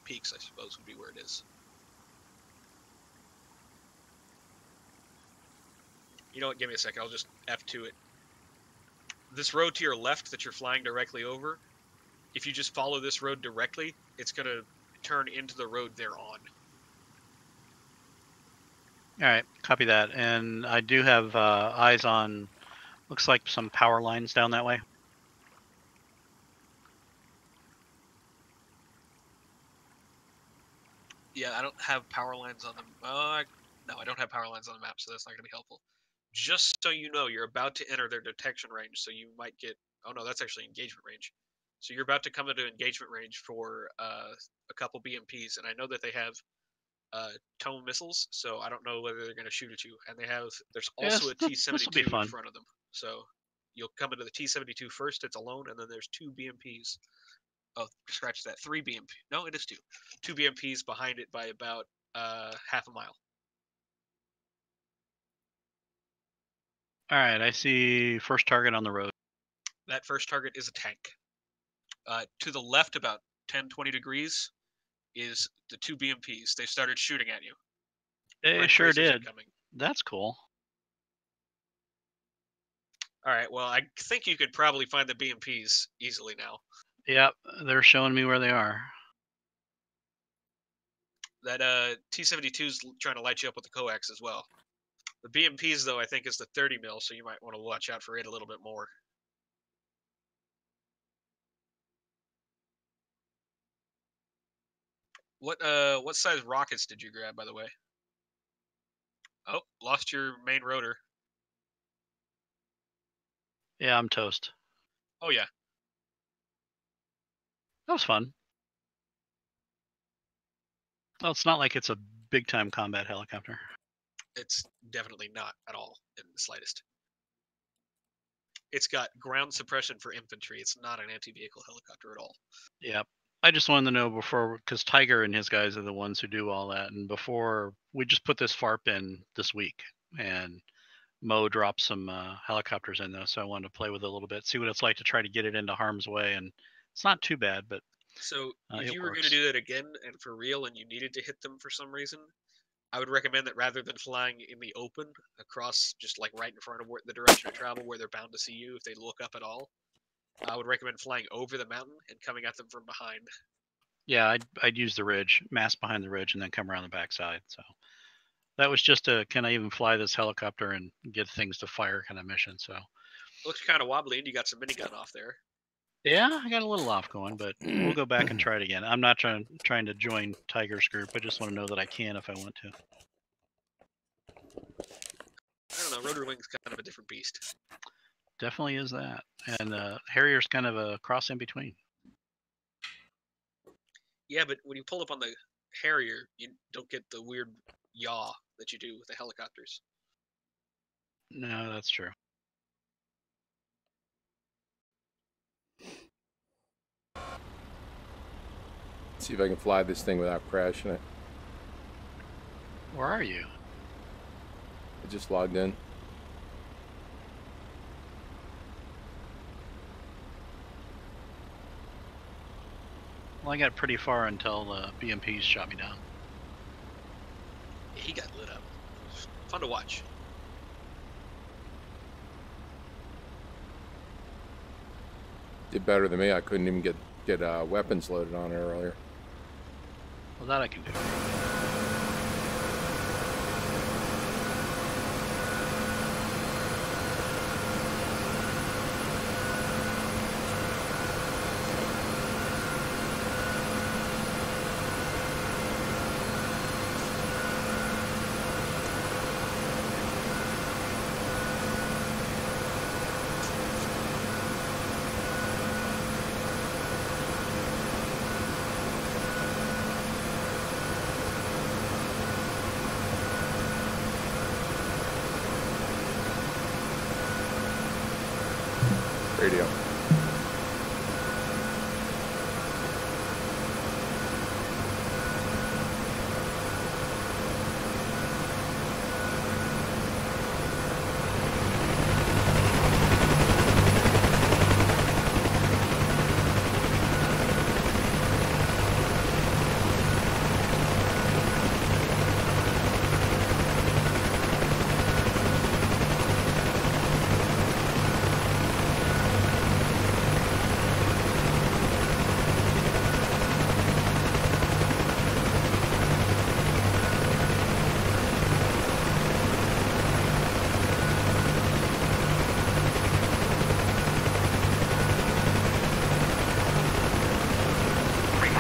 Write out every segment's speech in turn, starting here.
peaks, I suppose, would be where it is. You know what? Give me a second. I'll just F2 it. This road to your left that you're flying directly over, if you just follow this road directly, it's going to turn into the road they're on. All right, copy that. And I do have eyes on, looks like some power lines down that way. Yeah, I don't have power lines on them. No, I don't have power lines on the map, so that's not going to be helpful. Just so you know, you're about to enter their detection range, so you might get... Oh, no, that's actually engagement range. So you're about to come into engagement range for a couple BMPs, and I know that they have tone missiles, so I don't know whether they're going to shoot at you. And there's also a T-72 in front of them. So you'll come into the T-72 first, it's alone, and then there's 2 BMPs. Oh, scratch that. 3 BMP. No, it is 2. 2 BMPs behind it by about half a mile. All right, I see first target on the road. That first target is a tank. To the left, about 10, 20 degrees, is the 2 BMPs. They started shooting at you. They sure did. Incoming. That's cool. All right, well, I think you could probably find the BMPs easily now. Yep, they're showing me where they are. That T-72's trying to light you up with the coax as well. The BMPs, though, I think is the 30 mil, so you might want to watch out for it a little bit more. What size rockets did you grab, by the way? Oh, lost your main rotor. Yeah, I'm toast. Oh, yeah. That was fun. Well, it's not like it's a big-time combat helicopter. It's definitely not at all in the slightest. It's got ground suppression for infantry. It's not an anti-vehicle helicopter at all. Yep. I just wanted to know before, because Tiger and his guys are the ones who do all that, and before we just put this FARP in this week, and Mo dropped some helicopters in there, so I wanted to play with it a little bit, see what it's like to try to get it into harm's way, and it's not too bad, but so if you were going to do that again and for real, and you needed to hit them for some reason, I would recommend that rather than flying in the open across, just like right in front of the direction of travel where they're bound to see you if they look up at all, I would recommend flying over the mountain and coming at them from behind. Yeah, I'd use the ridge, mass behind the ridge, and then come around the backside. So that was just a can I even fly this helicopter and get things to fire kind of mission. So looks kind of wobbly, and you got some minigun off there. Yeah, I got a little off going, but we'll go back and try it again. I'm not trying to join Tiger's group. I just want to know that I can if I want to. I don't know. Rotor Wing's kind of a different beast. Definitely is that. And Harrier's kind of a cross in between. Yeah, but when you pull up on the Harrier, you don't get the weird yaw that you do with the helicopters. No, that's true. See if I can fly this thing without crashing it. Where are you? I just logged in. Well, I got pretty far until the BMPs shot me down. He got lit up. It was fun to watch. Did better than me. I couldn't even get weapons loaded on it earlier. Well, that I can do. Radio.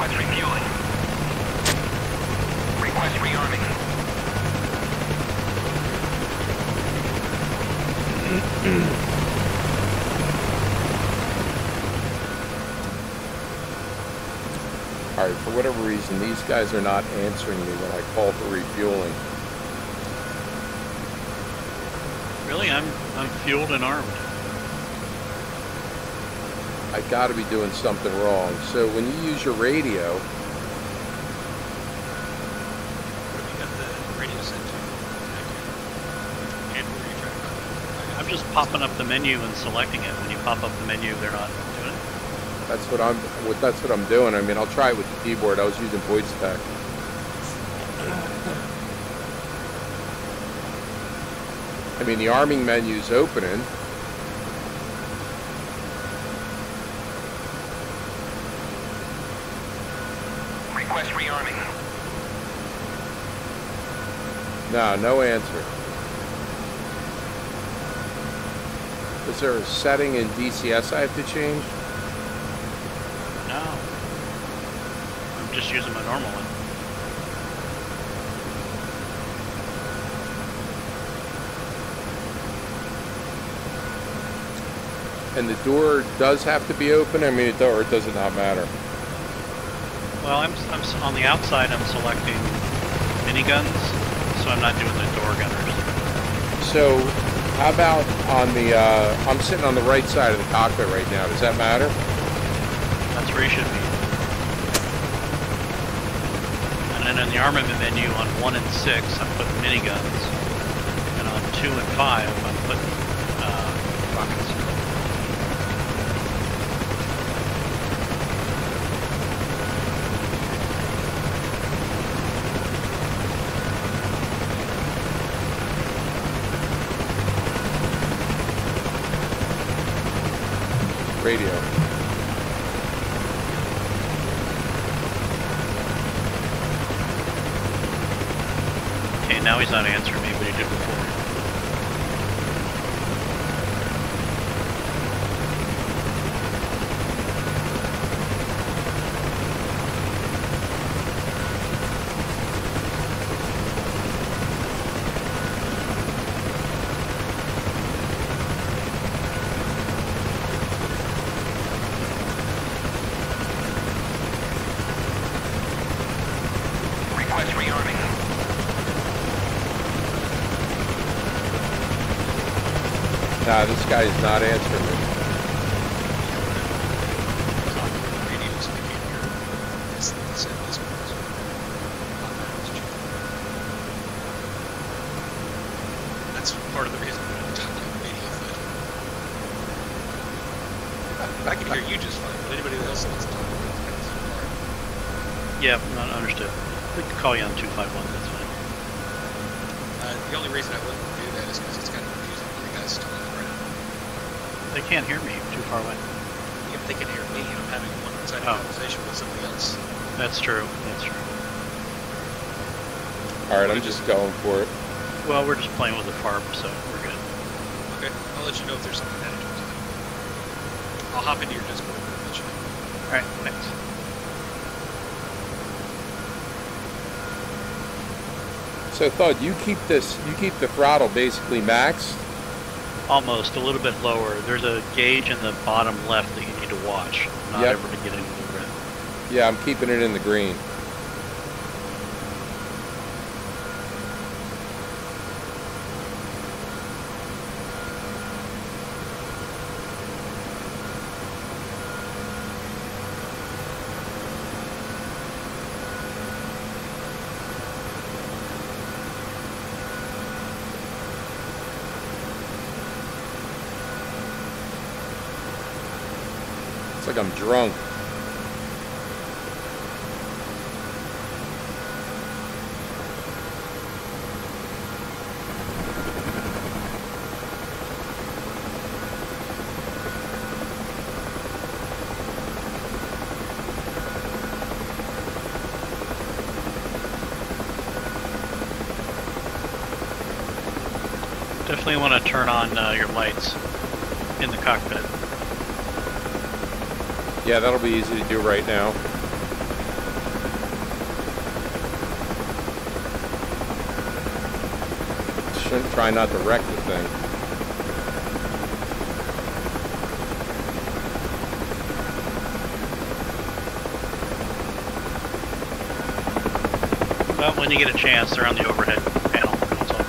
Request refueling. Request rearming. All right, for whatever reason, these guys are not answering me when I call for refueling. Really, I'm fueled and armed. I got to be doing something wrong. So when you use your radio, What have you got the radio set to? And where are you trying to I'm just popping up the menu and selecting it. When you pop up the menu, they're not doing it. that's what I'm doing. I mean, I'll try it with the keyboard. I was using voice tech. I mean, the arming menu's opening. Request rearming. No answer. Is there a setting in DCS I have to change? No. I'm just using my normal one. And the door does have to be open? I mean, or does it not matter? Well, I'm on the outside. I'm selecting miniguns, so I'm not doing the door gunners. So, how about on the, I'm sitting on the right side of the cockpit right now. Does that matter? That's where you should be. And then in the armament menu on 1 and 6, I'm putting miniguns, and on 2 and 5, I'm putting rockets. Radio. Okay, now he's not answering me, but he did before. Request rearming. Nah, this guy's not answering me. radios that came here. This said this was That's part of the reason we don't talk on the radio foot. I can hear you just fine, but anybody else that's talking about it's kind of so far. Yeah, not understood. We can call you on 251, that's fine. The only reason I wouldn't do that is because it's kind of confusing for the guys still on the ground. They can't hear me too far away. If they can hear me, I'm having a one-sided Oh. conversation with somebody else. That's true, that's true. All right, I'm just going for it. Well, we're just playing with the FARP, so we're good. Okay, I'll let you know if there's something that happens. I'll hop into your Discord and let you know. Alright, thanks. So, Thud, you keep the throttle basically maxed? Almost, a little bit lower. There's a gauge in the bottom left that you need to watch, not Yep. ever to get into the red. Yeah, I'm keeping it in the green. It's like I'm drunk. Definitely want to turn on your lights in the cockpit. Yeah, that'll be easy to do right now. try not to wreck the thing. Well, when you get a chance, they're on the overhead panel. That's all.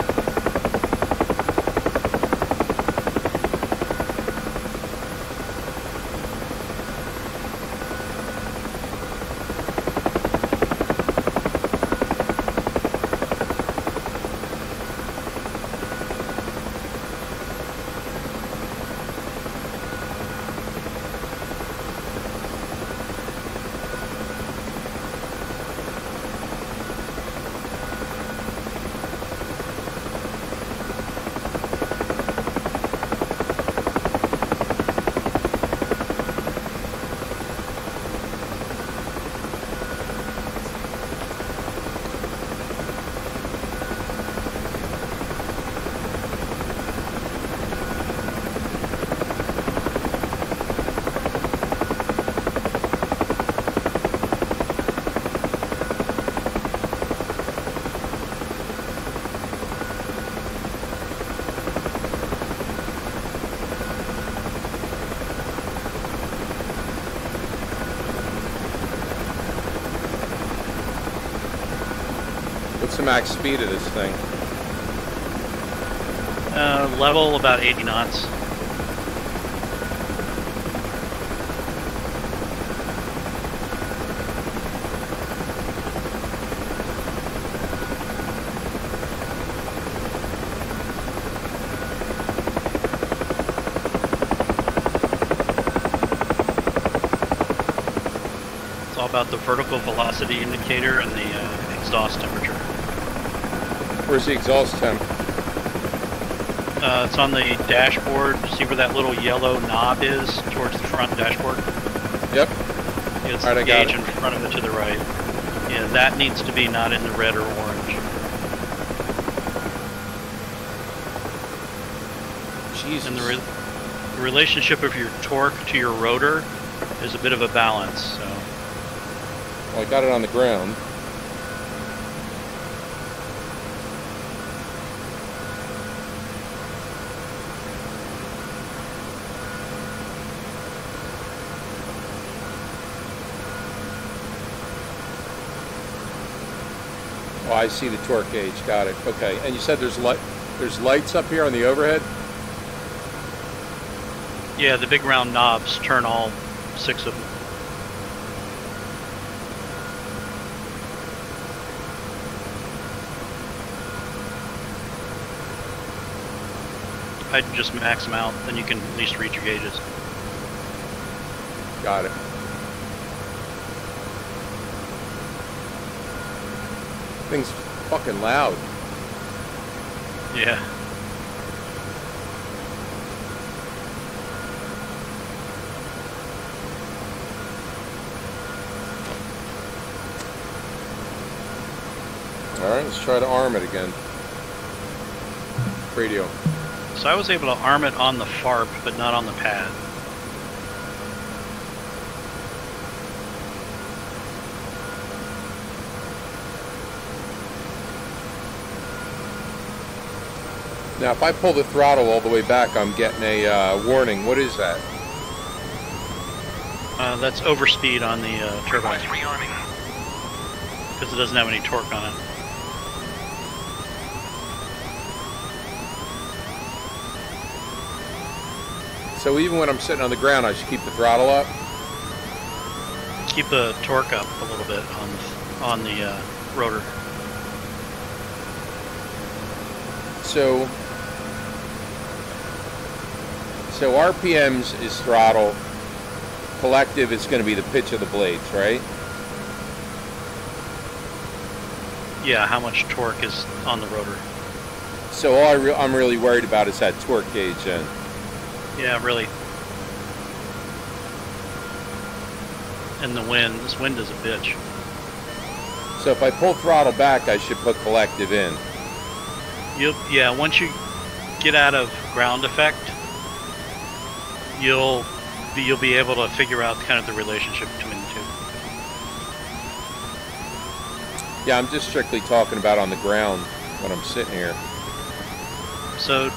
What's the max speed of this thing? Level about 80 knots. It's all about the vertical velocity indicator and the exhaust temperature. Where's the exhaust temp? It's on the dashboard. See where that little yellow knob is towards the front dashboard? Yep. It's All right, the I got gauge it. in front of it to the right. Yeah, that needs to be not in the red or orange. Jesus. And the relationship of your torque to your rotor is a bit of a balance. So Well, I got it on the ground. Oh, I see the torque gauge. Got it. Okay. And you said there's lights up here on the overhead? yeah, the big round knobs turn all 6 of them. I'd just max them out, then you can at least reach your gauges. Got it. Thing's fucking loud. Yeah. Alright, let's try to arm it again. Radio. So I was able to arm it on the FARP, but not on the pad. Now, if I pull the throttle all the way back, I'm getting a warning. What is that? That's overspeed on the turbine, Request rearming. because it doesn't have any torque on it. So even when I'm sitting on the ground, I should keep the throttle up? Keep the torque up a little bit on the rotor. So RPMs is throttle. Collective is going to be the pitch of the blades, right? Yeah, how much torque is on the rotor? So all I'm really worried about is that torque gauge then. Yeah, really. And the wind. This wind is a bitch. So if I pull throttle back, I should put collective in. Yeah, once you get out of ground effect, you'll be able to figure out kind of the relationship between the two. Yeah, I'm just strictly talking about on the ground when I'm sitting here. So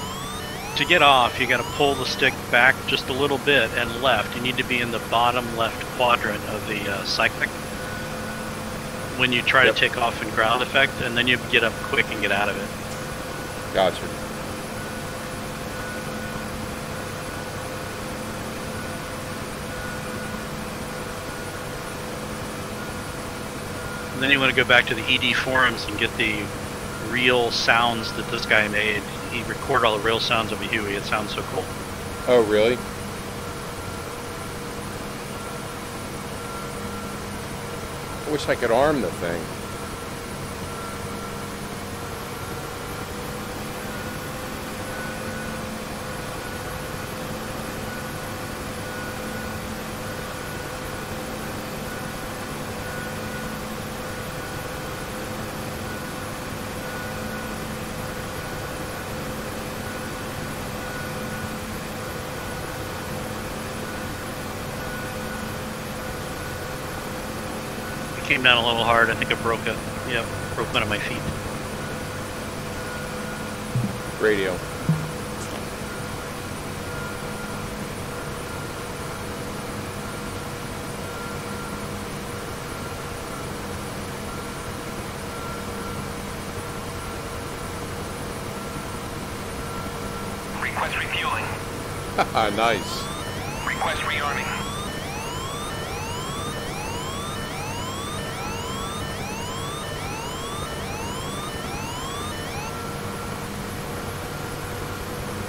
to get off, you got to pull the stick back just a little bit and left. You need to be in the bottom left quadrant of the cyclic when you try to take off in ground effect, and then you get up quick and get out of it. Gotcha. And then you want to go back to the ED forums and get the real sounds that this guy made. He recorded all the real sounds of a Huey. It sounds so cool. Oh, really? I wish I could arm the thing. Came down a little hard. I think I broke one of my feet. Radio. Request refueling. Nice. Request rearming.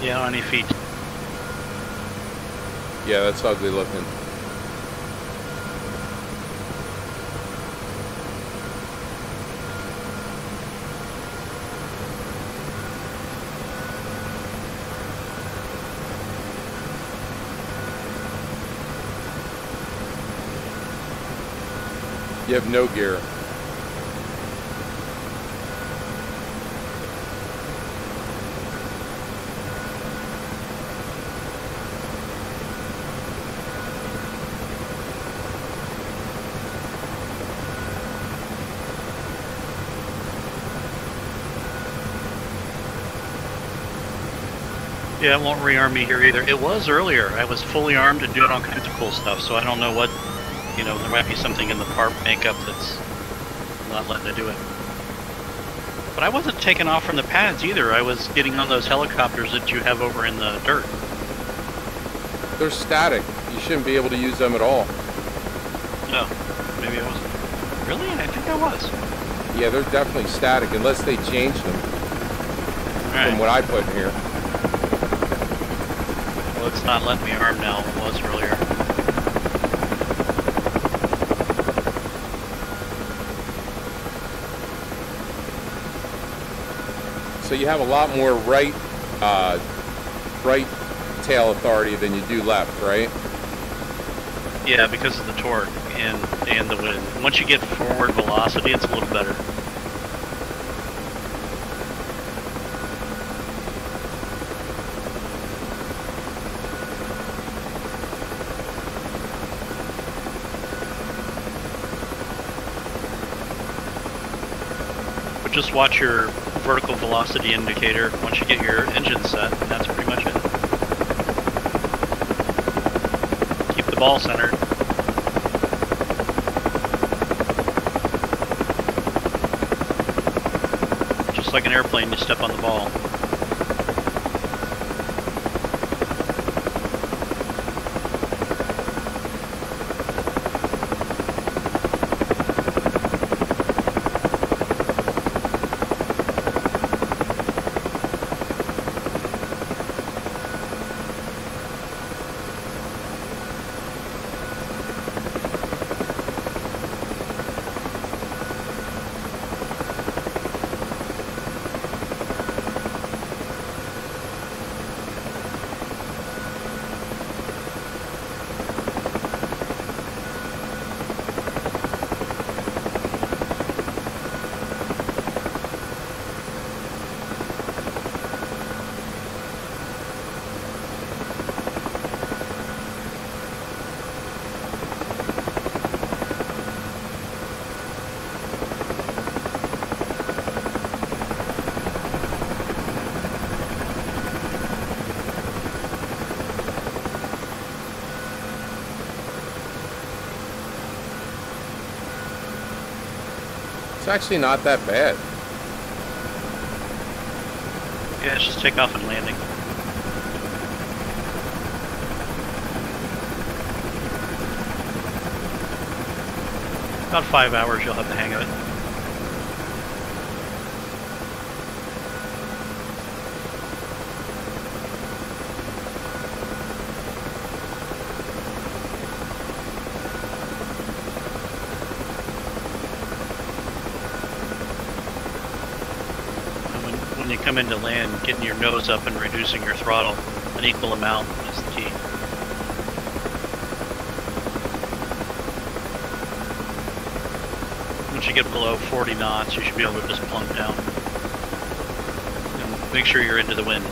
Yeah, on your feet. Yeah, that's ugly looking. You have no gear. Yeah, it won't rearm me here either. It was earlier. I was fully armed and doing all kinds of cool stuff, so I don't know what, there might be something in the part makeup that's not letting it do it. But I wasn't taking off from the pads either. I was getting on those helicopters that you have over in the dirt. They're static. You shouldn't be able to use them at all. No, maybe I wasn't. Really? I think I was. Yeah, they're definitely static unless they change them. From what I put in here. Well, it's not letting me arm now. It was earlier. So you have a lot more right tail authority than you do left, right? Yeah, because of the torque and the wind. Once you get forward velocity, it's a little better. But just watch your vertical velocity indicator once you get your engine set, and that's pretty much it. Keep the ball centered. Just like an airplane, you step on the ball. It's actually not that bad. Yeah, it's just takeoff and landing. About 5 hours, you'll have the hang of it. When you come into land, getting your nose up and reducing your throttle an equal amount is the key. Once you get below 40 knots, you should be able to just plunk down. And make sure you're into the wind.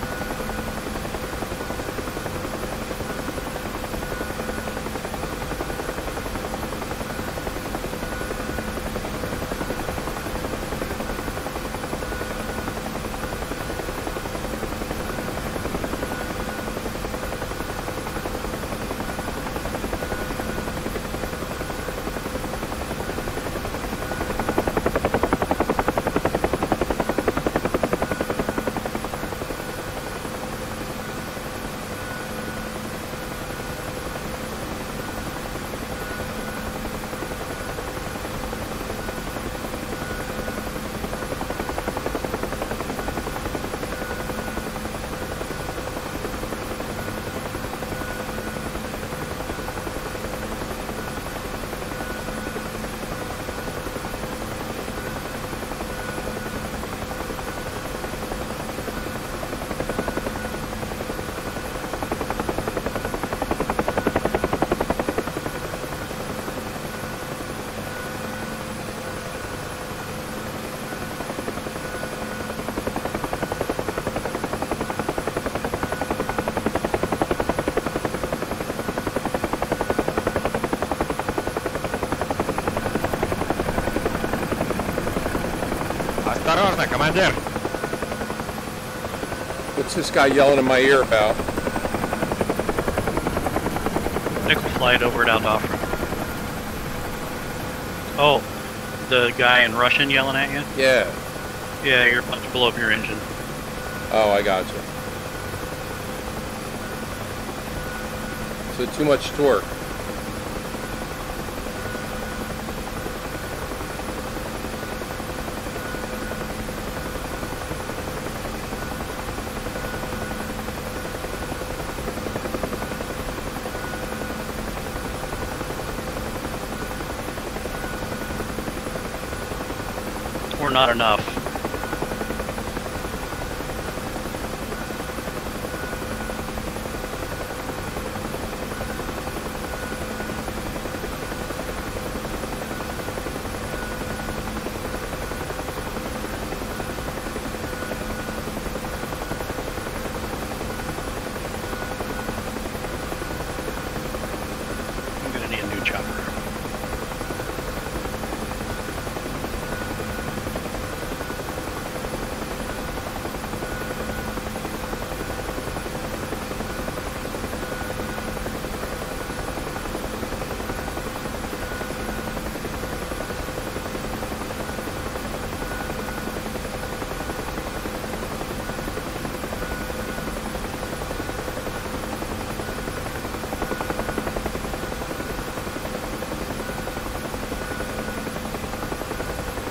Осторожно, командир! What's this guy yelling in my ear about? Nickel flight over it out to Offering. Oh, the guy in Russian yelling at you? Yeah. Yeah, you're about to blow up your engine. Oh, I got you. So too much torque. Or not enough. I'm gonna need a new chopper.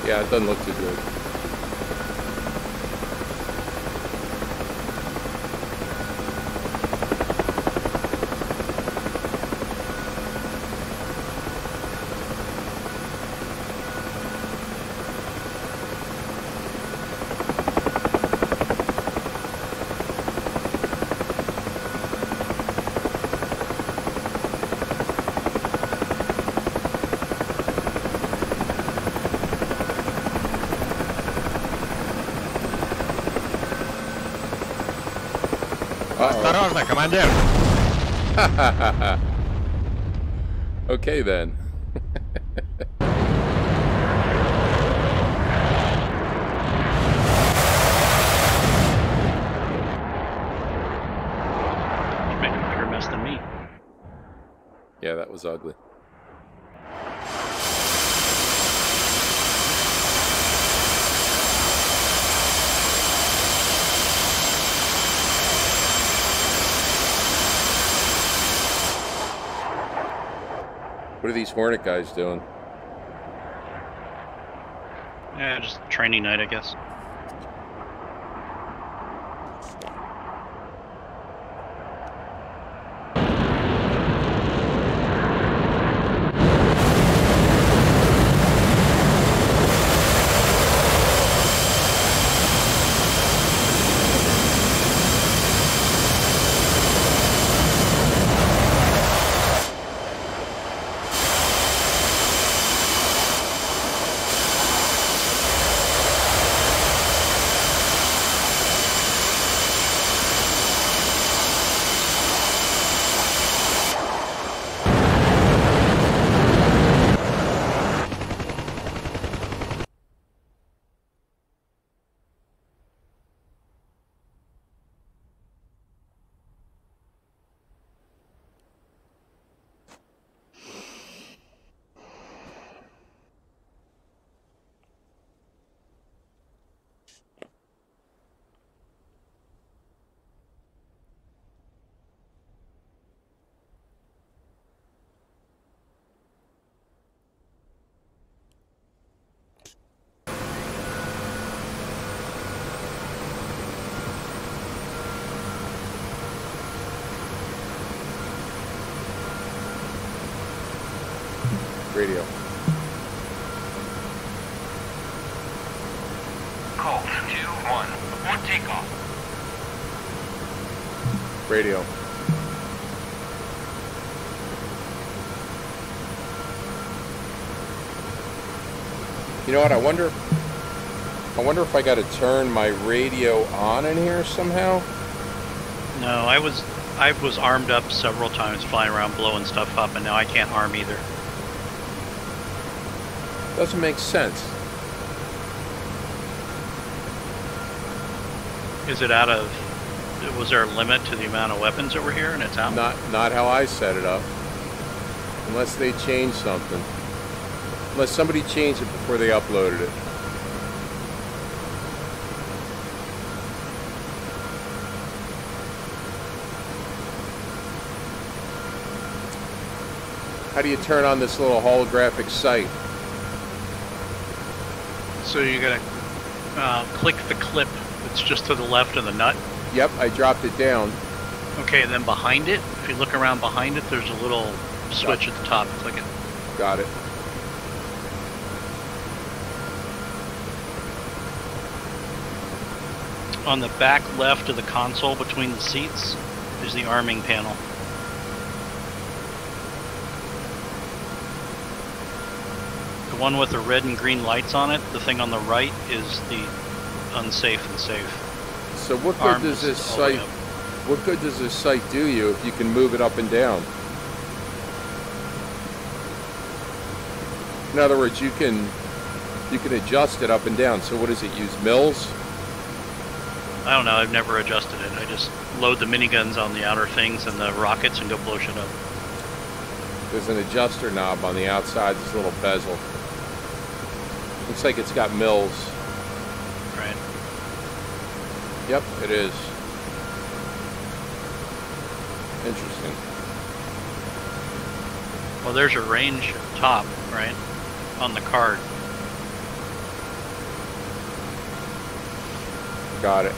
Yeah, it doesn't look too good. Осторожно, командир! Okay then. You made a bigger mess than me. Yeah, that was ugly. What are these Hornet guys doing? Yeah, just training night, I guess. Radio. Colt 2-1. Report takeoff. Radio. You know what? I wonder if I got to turn my radio on in here somehow. No, I was armed up several times flying around blowing stuff up, and now I can't arm either. Doesn't make sense. Is it out of... Was there a limit to the amount of weapons that were here and it's out? Not how I set it up. Unless they changed something. Unless somebody changed it before they uploaded it. How do you turn on this little holographic sight? So you're going to click the clip that's just to the left of the nut. Yep, I dropped it down. Okay, and then behind it, if you look around behind it, there's a little switch at the top. Click it. Got it. On the back left of the console between the seats is the arming panel. The one with the red and green lights on it, the thing on the right is the unsafe and safe. So what good does this sight? What good does this sight do you if you can move it up and down? In other words, you can adjust it up and down. So what does it use? Mils? I don't know. I've never adjusted it. I just load the miniguns on the outer things and the rockets and go blow shit up. There's an adjuster knob on the outside. This little bezel. Looks like it's got mils. Right. Yep, it is. Interesting. Well, there's a range top, right, on the card. Got it.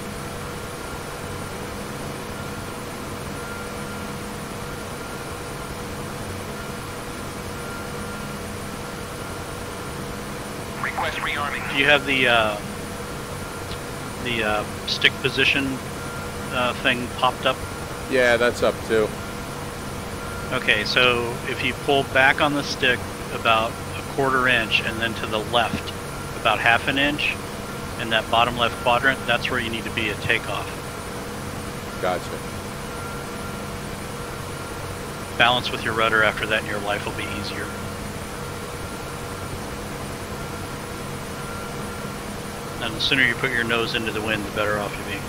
Request rearming. Do you have the stick position thing popped up? Yeah, that's up too. Okay, so if you pull back on the stick about a 1/4 inch and then to the left about 1/2 inch in that bottom left quadrant, that's where you need to be at takeoff. Gotcha. Balance with your rudder after that and your life will be easier. And the sooner you put your nose into the wind, the better off you'll be.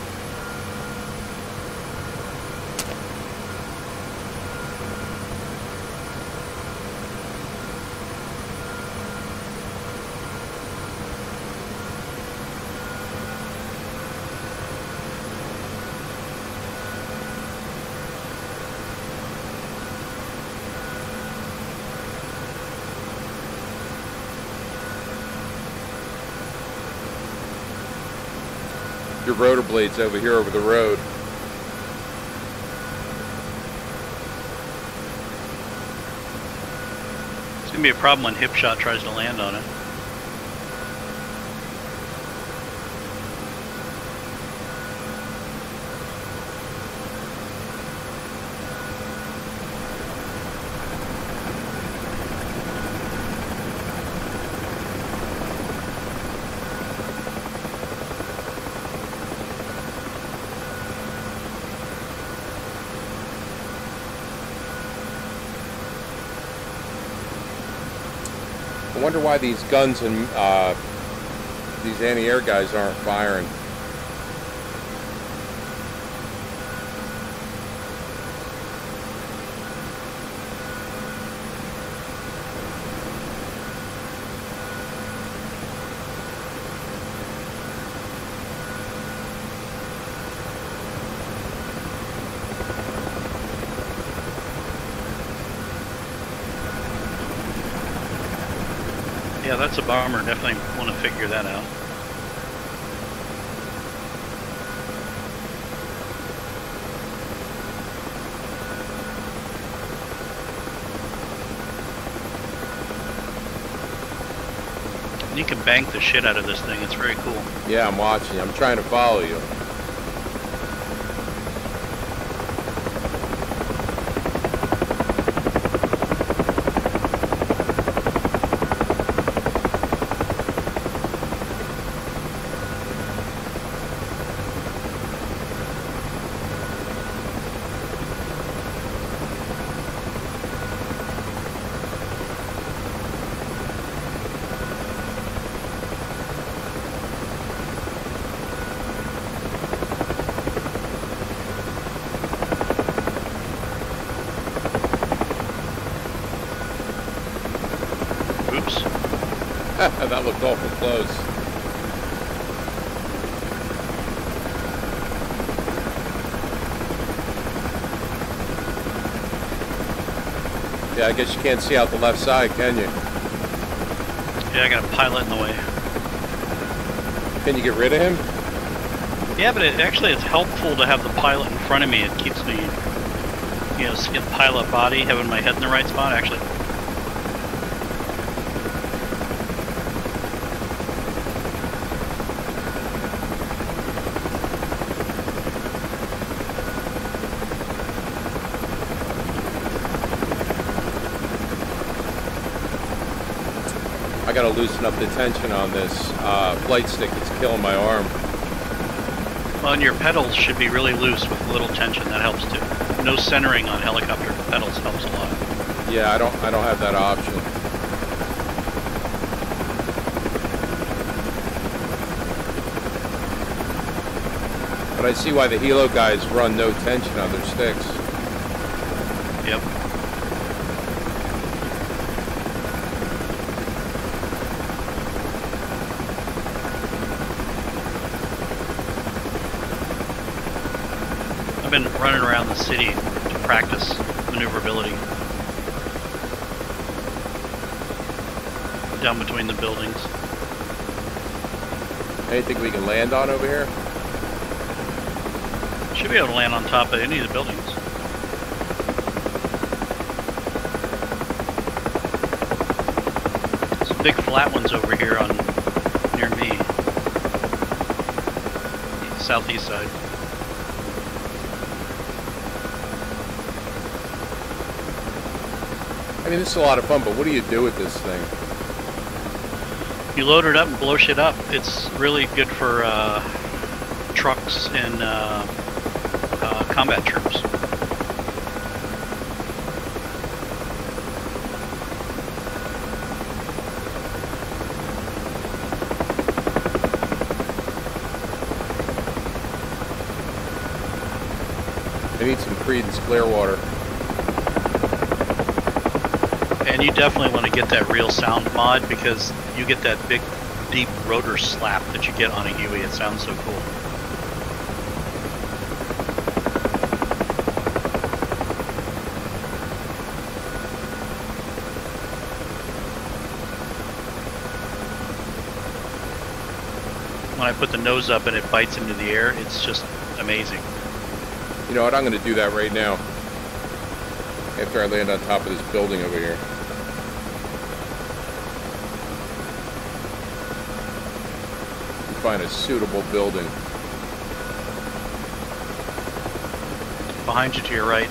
your rotor blades over here over the road. It's gonna be a problem when Hipshot tries to land on it. I wonder why these guns and these anti-air guys aren't firing. Yeah, that's a bummer. Definitely want to figure that out. You can bank the shit out of this thing. It's very cool. Yeah, I'm watching. I'm trying to follow you. Oops. That looked awful close. Yeah, I guess you can't see out the left side, can you? Yeah, I got a pilot in the way. Can you get rid of him? Yeah, but it's helpful to have the pilot in front of me. It keeps me, you know, seeing pilot body, having my head in the right spot, actually. I gotta loosen up the tension on this flight stick. It's killing my arm. Well, and your pedals should be really loose with little tension. That helps too. No centering on helicopter pedals helps a lot. Yeah, I don't have that option. But I see why the helo guys run no tension on their sticks. Yep. I've been running around the city to practice maneuverability. Down between the buildings. Anything we can land on over here? Should be able to land on top of any of the buildings. Some big flat ones over here on near me. Southeast side. I mean, this is a lot of fun, but what do you do with this thing? You load it up and blow shit up. It's really good for trucks and combat troops. I need some Creedence Clearwater. And you definitely want to get that real sound mod because you get that big, deep rotor slap that you get on a Huey. It sounds so cool. when I put the nose up and it bites into the air, it's just amazing. You know what? I'm going to do that right now. After I land on top of this building over here. Find a suitable building. Behind you to your right.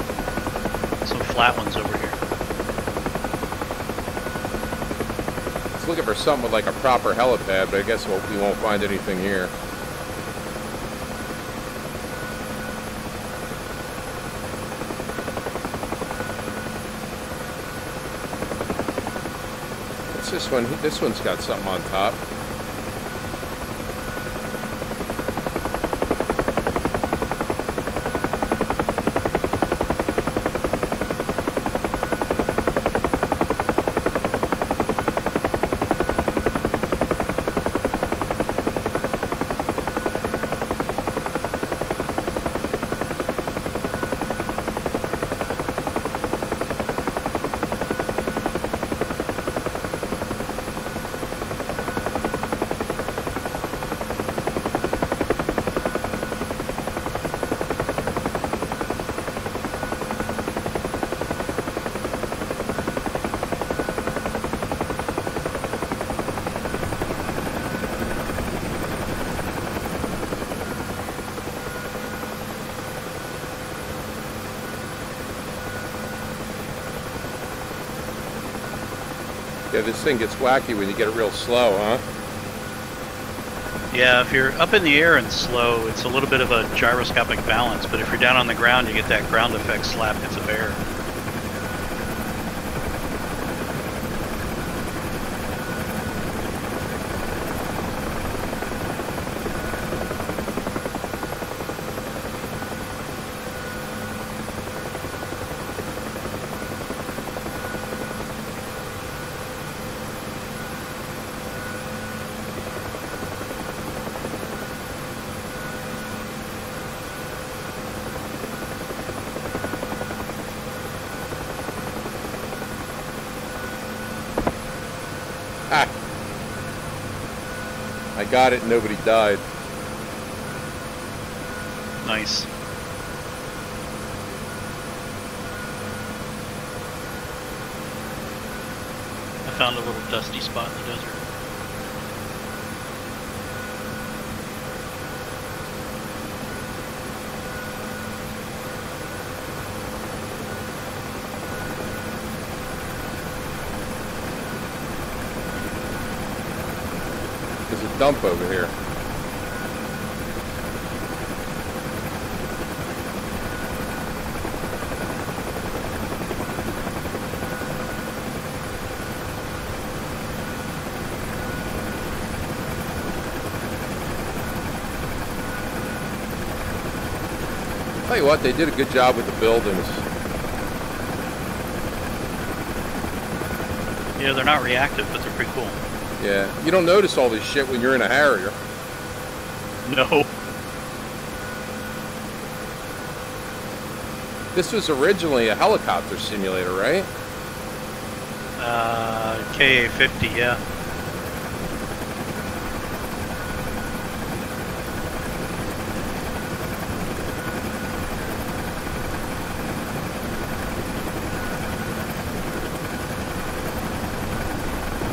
Some flat ones over here. Let's looking for something with like a proper helipad, but I guess we won't find anything here. What's this one? This one's got something on top. Yeah, this thing gets wacky when you get it real slow, huh? Yeah, if you're up in the air and slow, it's a little bit of a gyroscopic balance, but if you're down on the ground, you get that ground effect slap hits a bear. I got it and nobody died. Nice. I found a little dusty spot in the desert. There's a dump over here. Tell you what, they did a good job with the buildings. Yeah, they're not reactive, but they're pretty cool. Yeah, you don't notice all this shit when you're in a Harrier. No. This was originally a helicopter simulator, right? KA-50, yeah.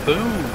Boom.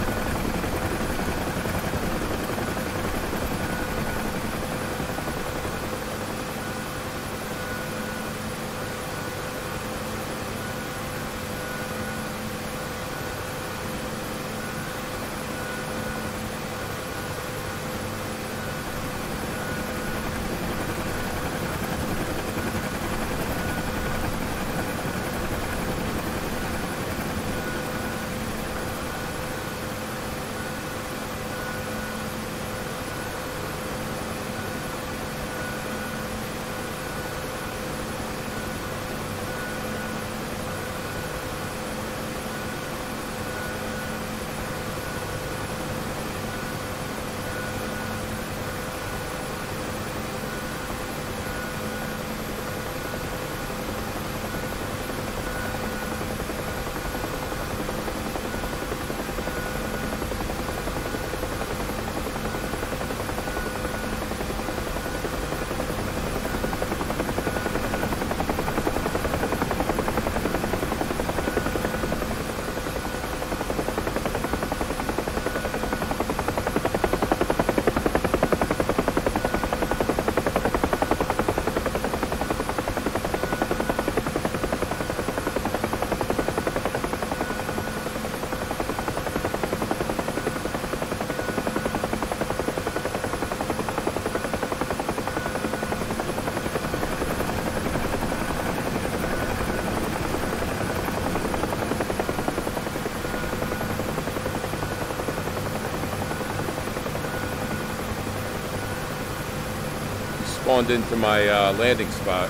spawned into my landing spot.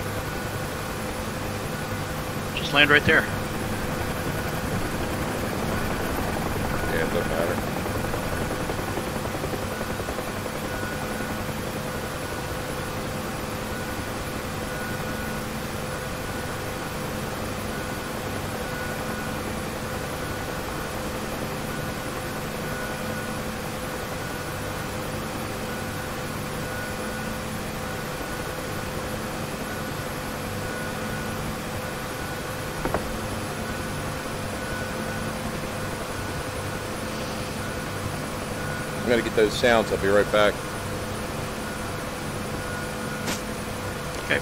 Just land right there. Yeah, it doesn't matter. I'm gonna get those sounds. I'll be right back. Okay.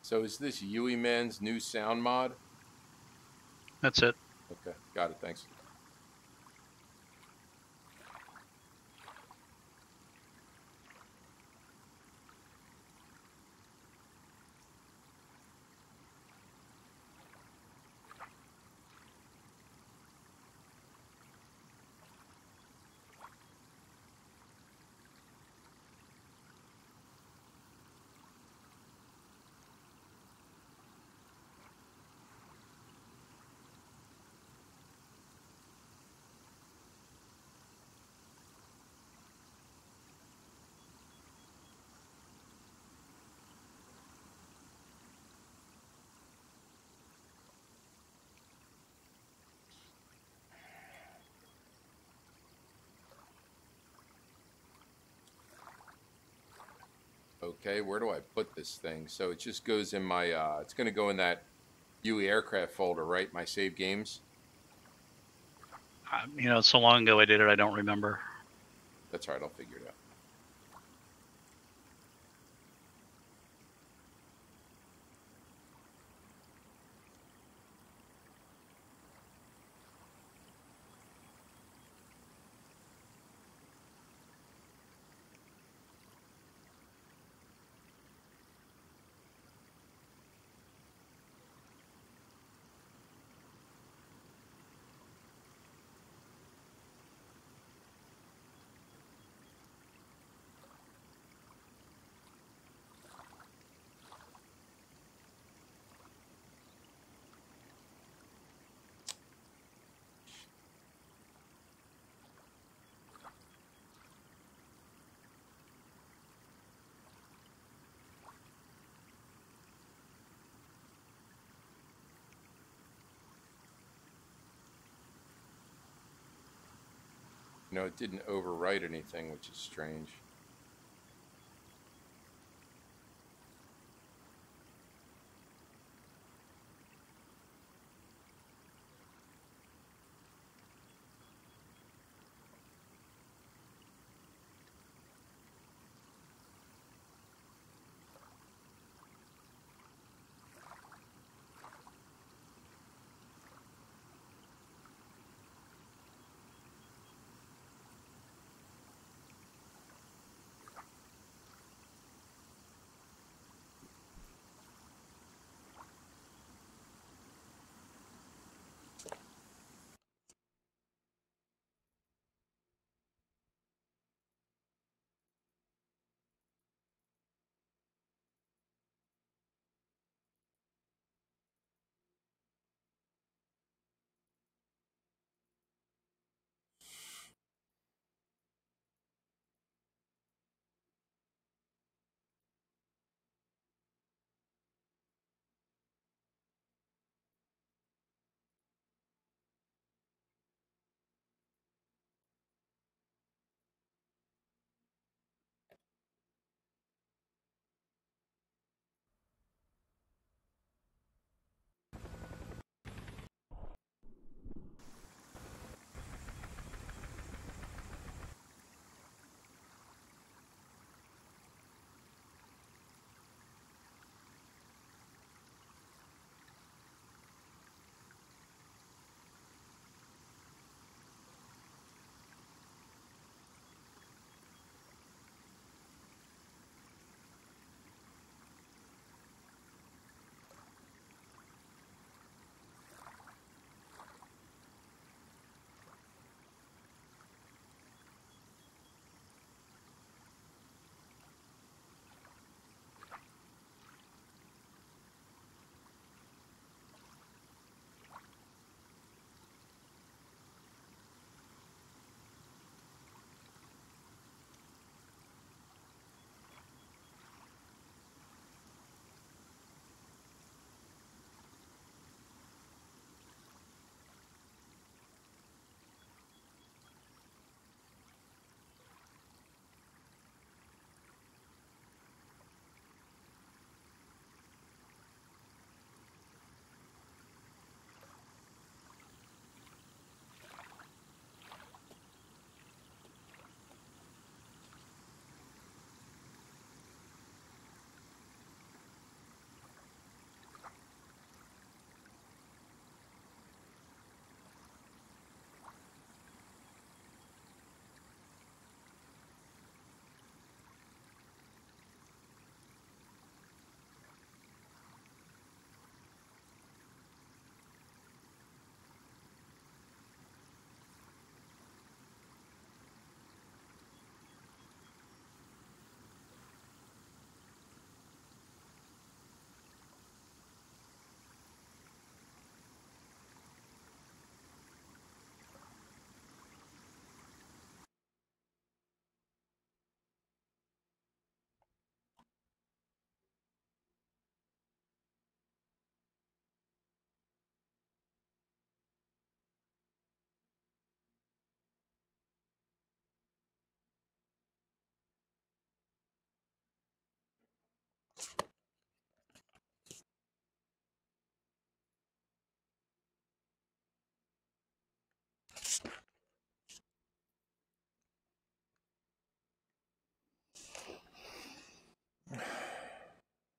So is this Yui Man's new sound mod? That's it. Okay, got it. Thanks. Okay, where do I put this thing? So it just goes in my, it's going to go in that UE aircraft folder, right? My save games. You know, so long ago I did it, I don't remember. That's right, I'll figure it out. You know, it didn't overwrite anything, which is strange.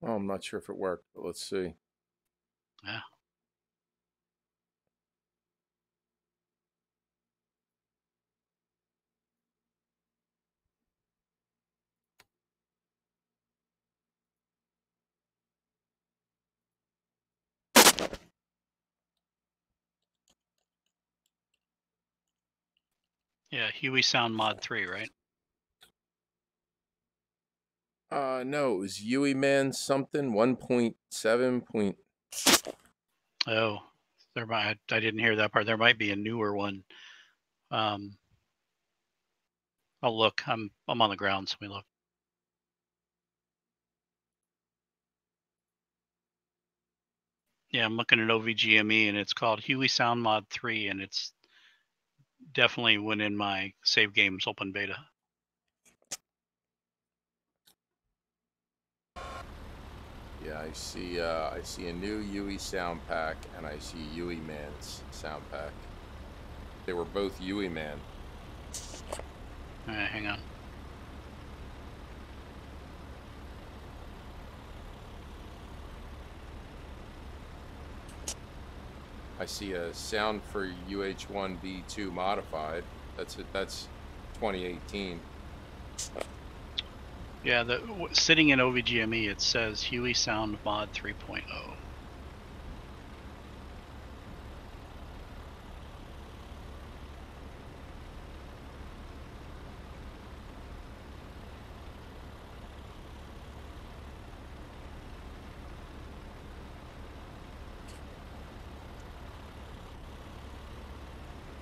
Oh, I'm not sure if it worked, but let's see. Yeah. Yeah, Huey Sound Mod 3, right? No, it was Yui Man something 1.7 point. Oh, I didn't hear that part. There might be a newer one. I'll look. I'm on the ground, so we look. Yeah, I'm looking at OVGME, and it's called Huey Sound Mod 3, and it's definitely went in my Save Games open beta. Yeah, I see a new Yui sound pack, and I see Yui Man's sound pack. They were both Yui Man. All right, hang on. I see a sound for UH1B2 modified. That's 2018. Yeah, sitting in OVGME, it says Huey Sound Mod 3.0.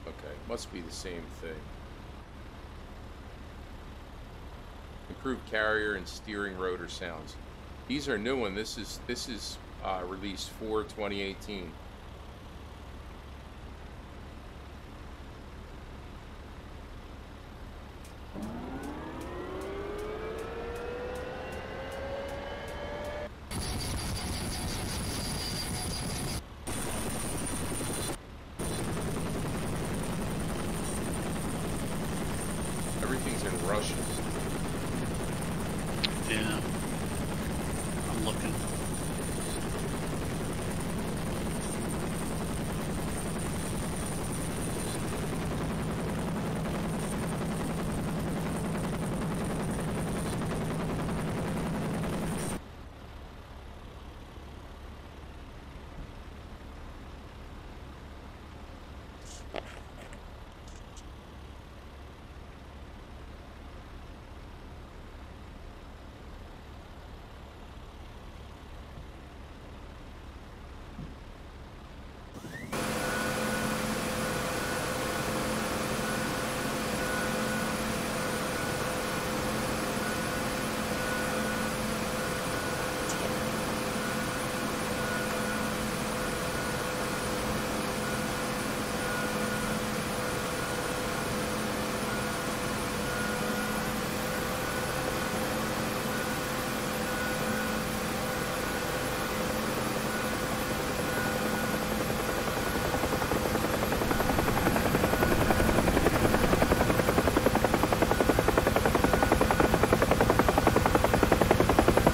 Okay, must be the same thing. Improved carrier and steering rotor sounds. These are new one. This is release 4/2018. Everything's in Russian. Yeah, I'm looking.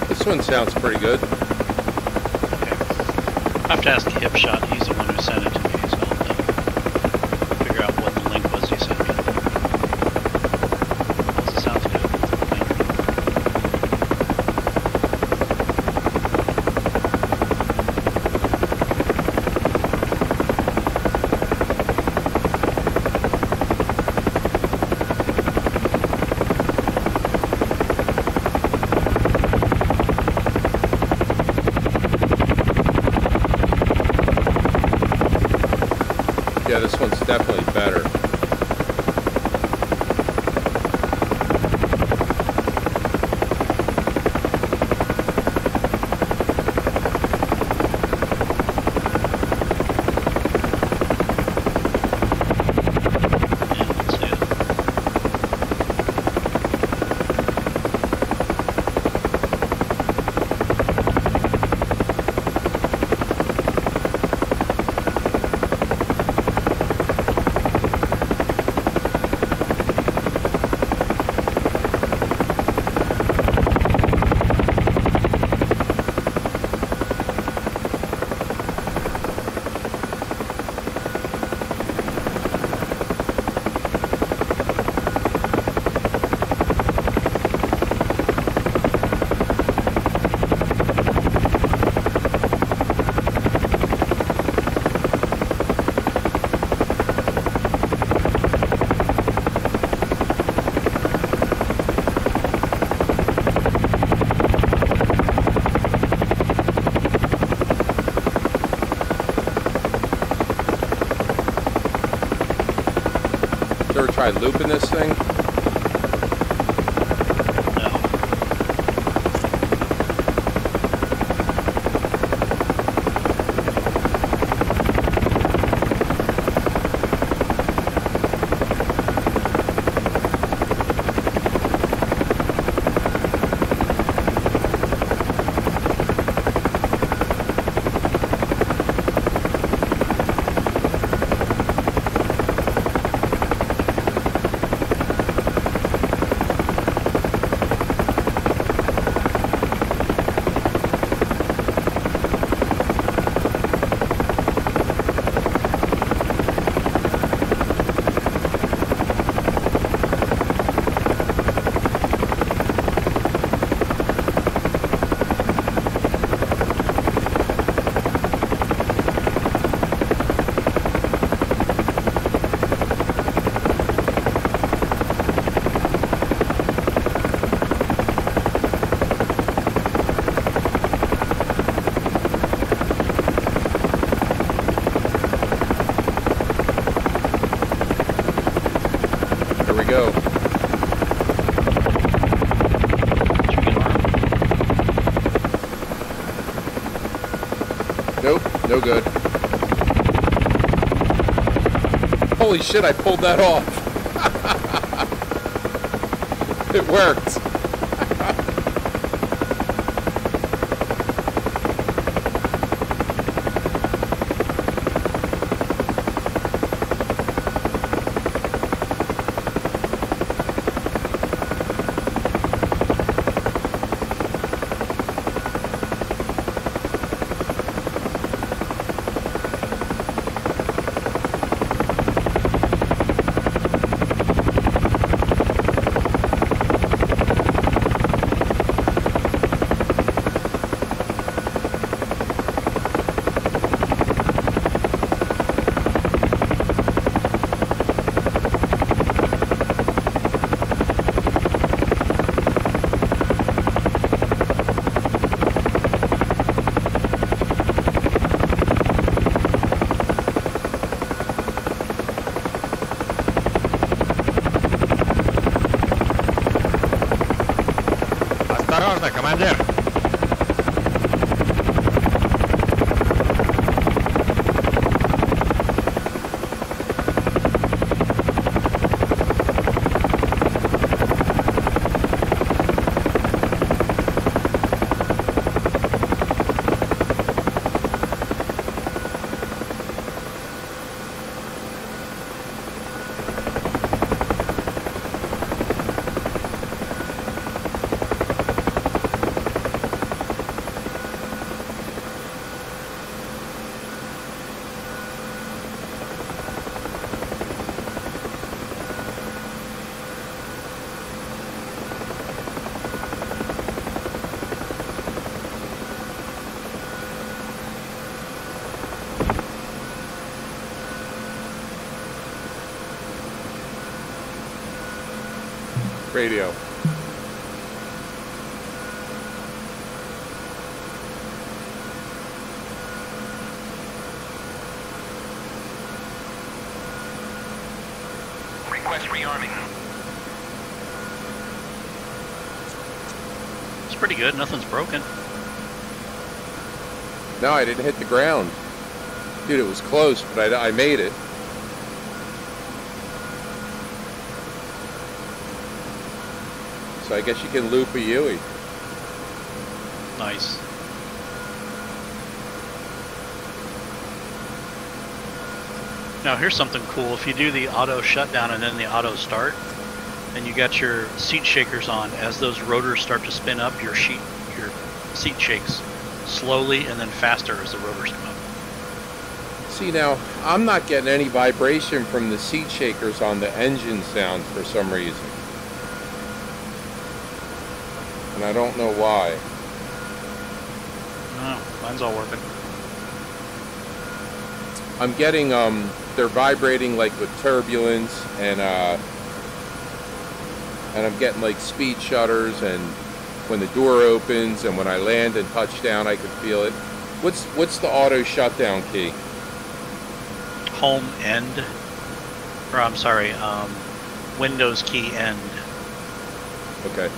This one sounds pretty good. Okay. I have to ask Hipshot. He's the one who sent it to me, so I'll have to figure out what the link was he sent me. This sounds good. Thank you. Yeah, this one's definitely better. Yeah, let's see it. try looping this thing? No. Go. Nope, no good. Holy shit, I pulled that off. It worked. Осторожно, командир! Radio. Request rearming. It's pretty good. Nothing's broken. No, I didn't hit the ground. Dude, it was close, but I made it. So I guess you can loop a Yui. Nice. Now here's something cool. If you do the auto shutdown and then the auto start, and you got your seat shakers on, as those rotors start to spin up, your seat shakes slowly and then faster as the rotors come up. See, now I'm not getting any vibration from the seat shakers on the engine sound for some reason. And I don't know why. No, mine's all working. I'm getting they're vibrating like with turbulence, and I'm getting like speed shutters, and when the door opens and when I land and touch down I can feel it. What's the auto shutdown key? Home end, or I'm sorry, Windows key end. Okay.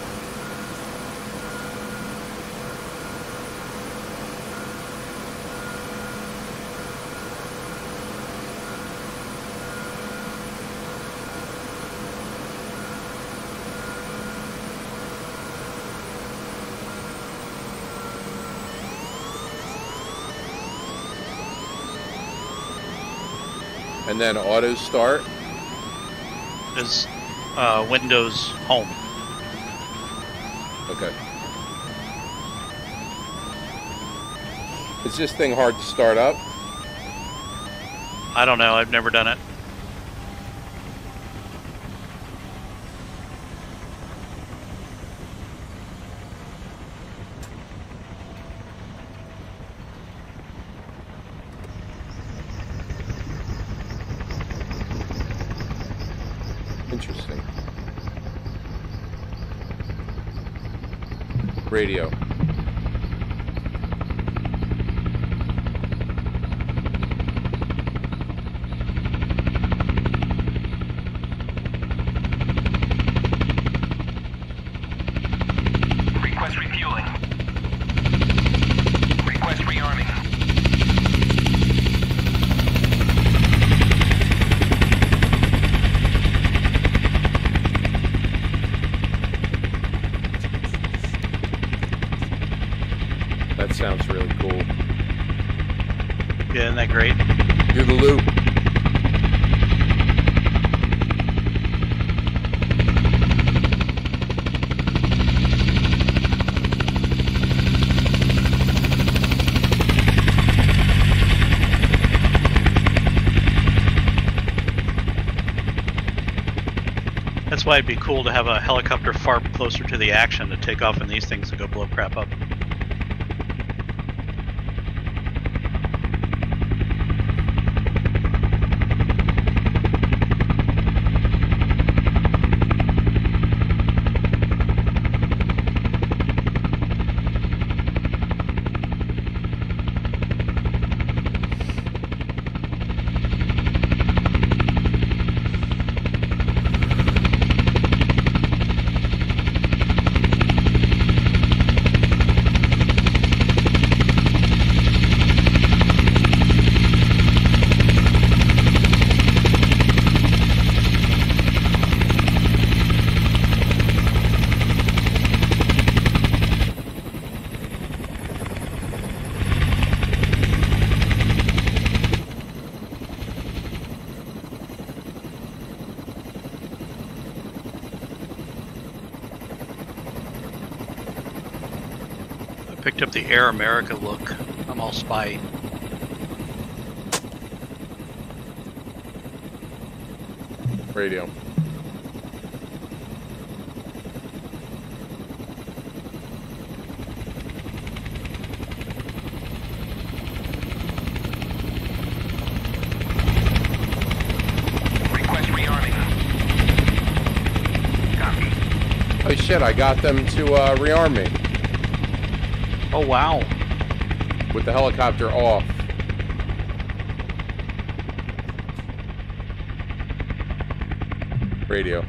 And then auto start. Is Windows Home. Okay. Is this thing hard to start up? I don't know. I've never done it. Interesting. Radio. Request refueling. Request rearming. That sounds really cool. Yeah, isn't that great? Do the loop. That's why it'd be cool to have a helicopter far closer to the action to take off in these things and go blow crap up. Picked up the Air America look. I'm all spy. Radio. Request rearming. Copy. Oh shit, I got them to rearm me Oh wow. with the helicopter off. Radio.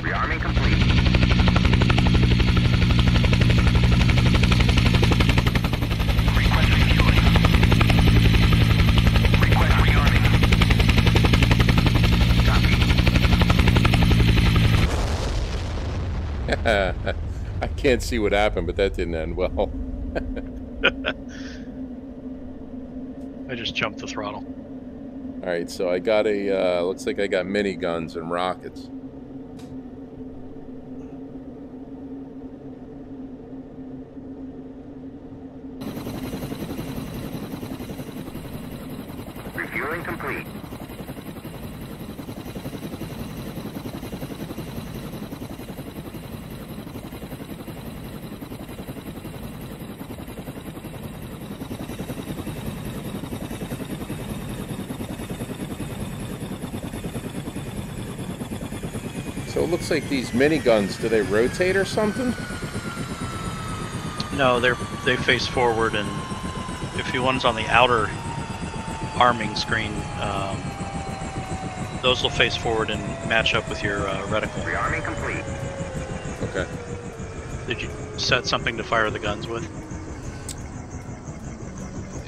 Rearming complete. Request refueling. Request rearming. Copy. I can't see what happened, but that didn't end well. I just jumped the throttle. All right, so I got a, looks like I got miniguns and rockets. Refueling complete. it looks like these miniguns, do they rotate or something? No, they face forward, and if you one's on the outer arming screen, those will face forward and match up with your reticle. Rearming complete. Okay. Did you set something to fire the guns with?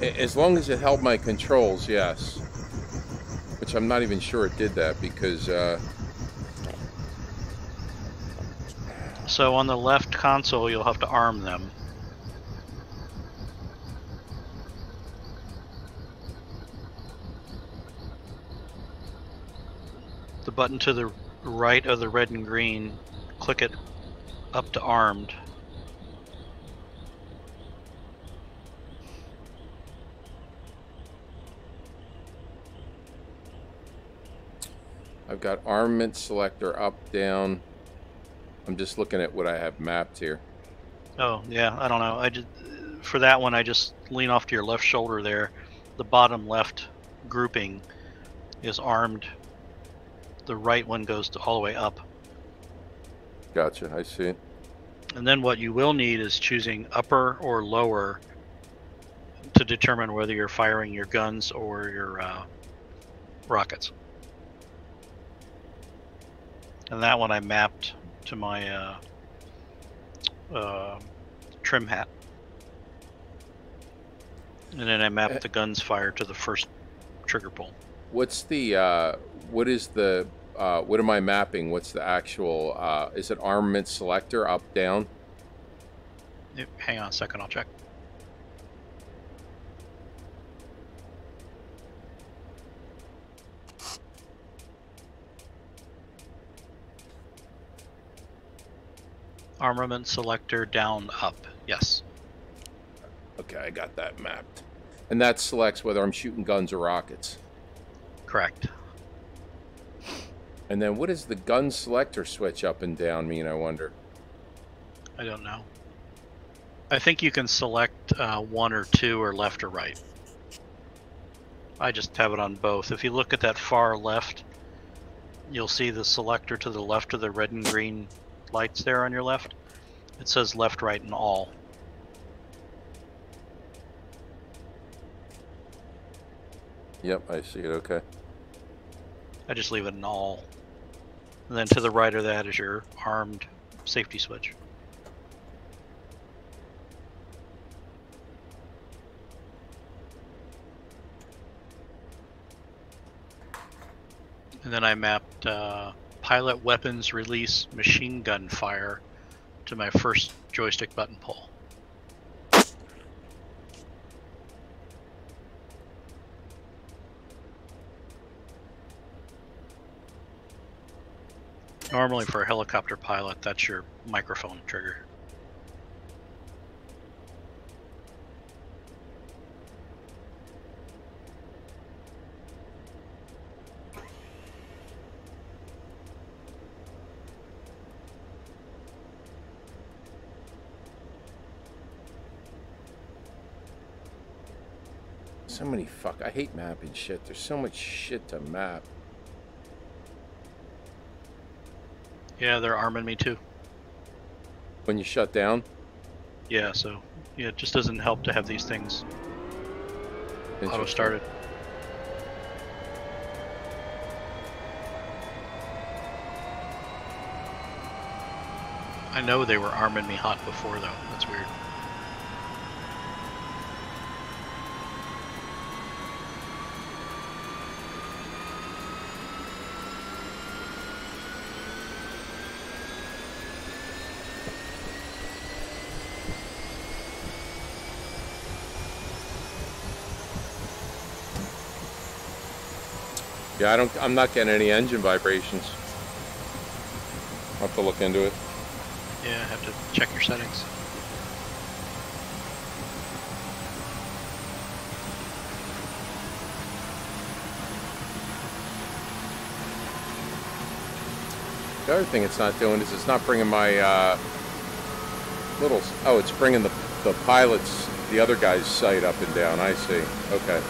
As long as it held my controls, yes. Which I'm not even sure it did that because... So on the left console, you'll have to arm them. The button to the right of the red and green, click it up to armed. I've got armament selector up, down. I'm just looking at what I have mapped here. Oh, yeah, I don't know. I just, for that one, I just lean off to your left shoulder there. The bottom left grouping is armed. The right one goes all the way up. Gotcha, I see. And then what you will need is choosing upper or lower to determine whether you're firing your guns or your rockets. And that one I mapped to my trim hat. And then I mapped the guns fire to the first trigger pull. What's the, what is the, what am I mapping? What's the actual, is it armament selector, up, down? Hang on a second, I'll check. Armament selector down, up, yes. Okay, I got that mapped. And that selects whether I'm shooting guns or rockets. Correct. And then what does the gun selector switch up and down mean, I wonder? I don't know. I think you can select one or two or left or right. I just have it on both. If you look at that far left, you'll see the selector to the left of the red and green lights there on your left. It says left, right, and all. Yep, I see it, okay. I just leave it in all. And then to the right of that is your armed safety switch. And then I mapped pilot weapons release machine gun fire to my first joystick button pull. Normally for a helicopter pilot, that's your microphone trigger. So many I hate mapping shit. There's so much shit to map. Yeah, they're arming me too. When you shut down? Yeah, so yeah, it just doesn't help to have these things auto-started. I know they were arming me hot before though. That's weird. Yeah, I'm not getting any engine vibrations. I'll have to look into it. Yeah, I have to check your settings. The other thing it's not doing is it's not bringing my little... Oh, it's bringing the pilot's, the other guy's sight up and down. I see. Okay.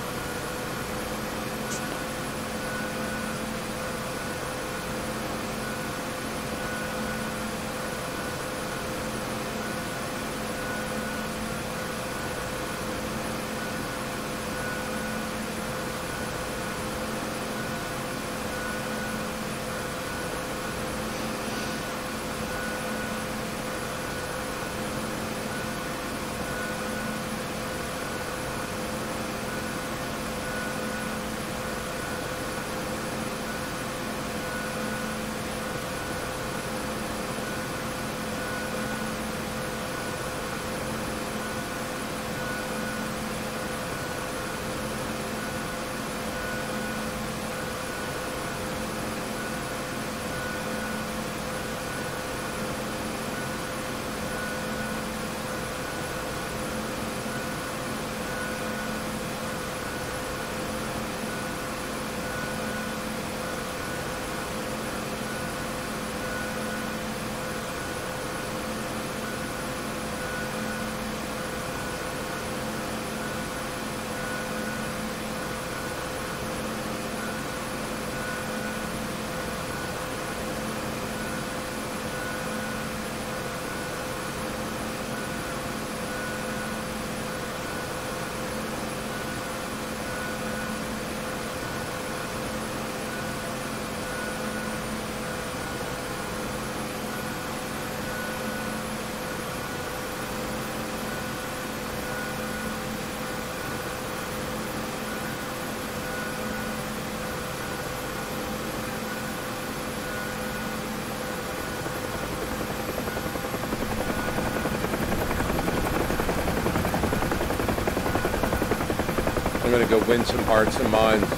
I'm gonna go win some hearts and minds.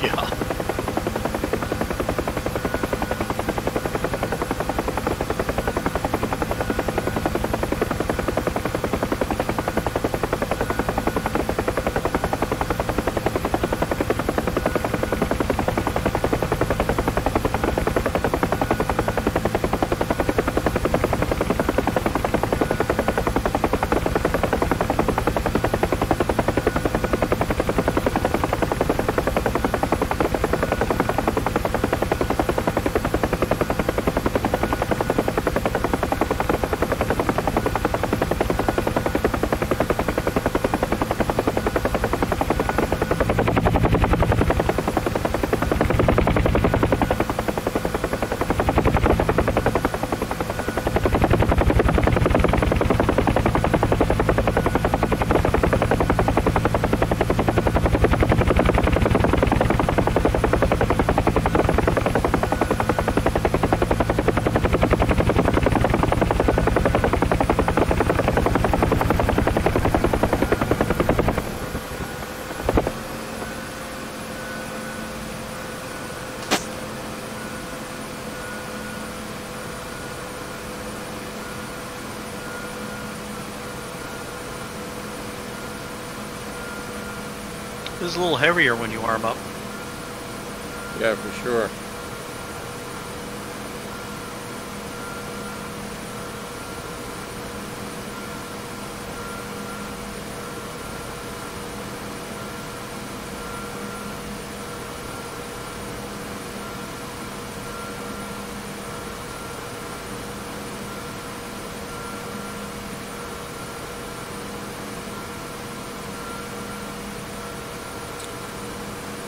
Yeah. This is a little heavier when you arm up. Yeah, for sure.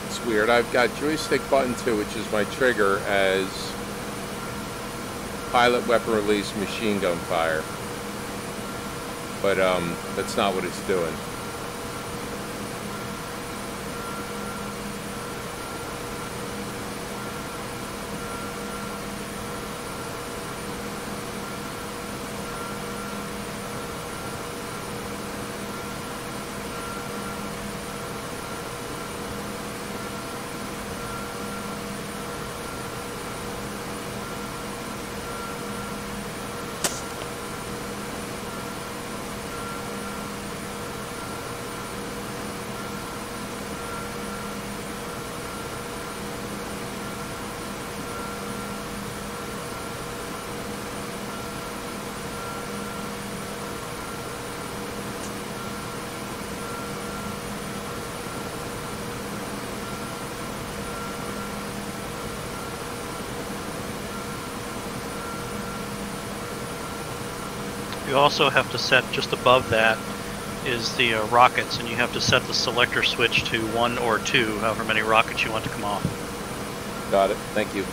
It's weird. I've got joystick button 2, which is my trigger, as pilot weapon release machine gun fire. But that's not what it's doing. You also have to set, just above that is the rockets, and you have to set the selector switch to 1 or 2, however many rockets you want to come off. Got it. Thank you.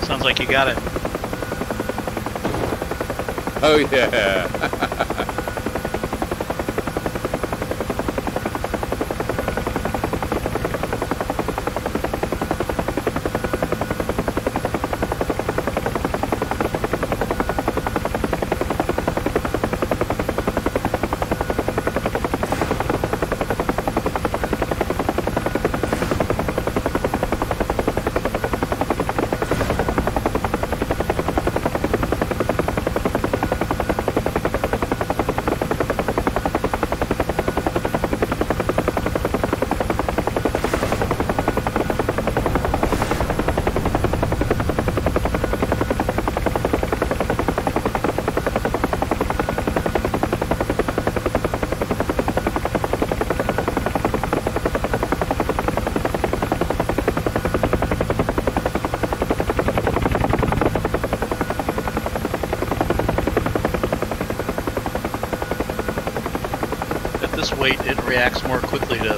Sounds like you got it. Oh yeah. this weight, it reacts more quickly to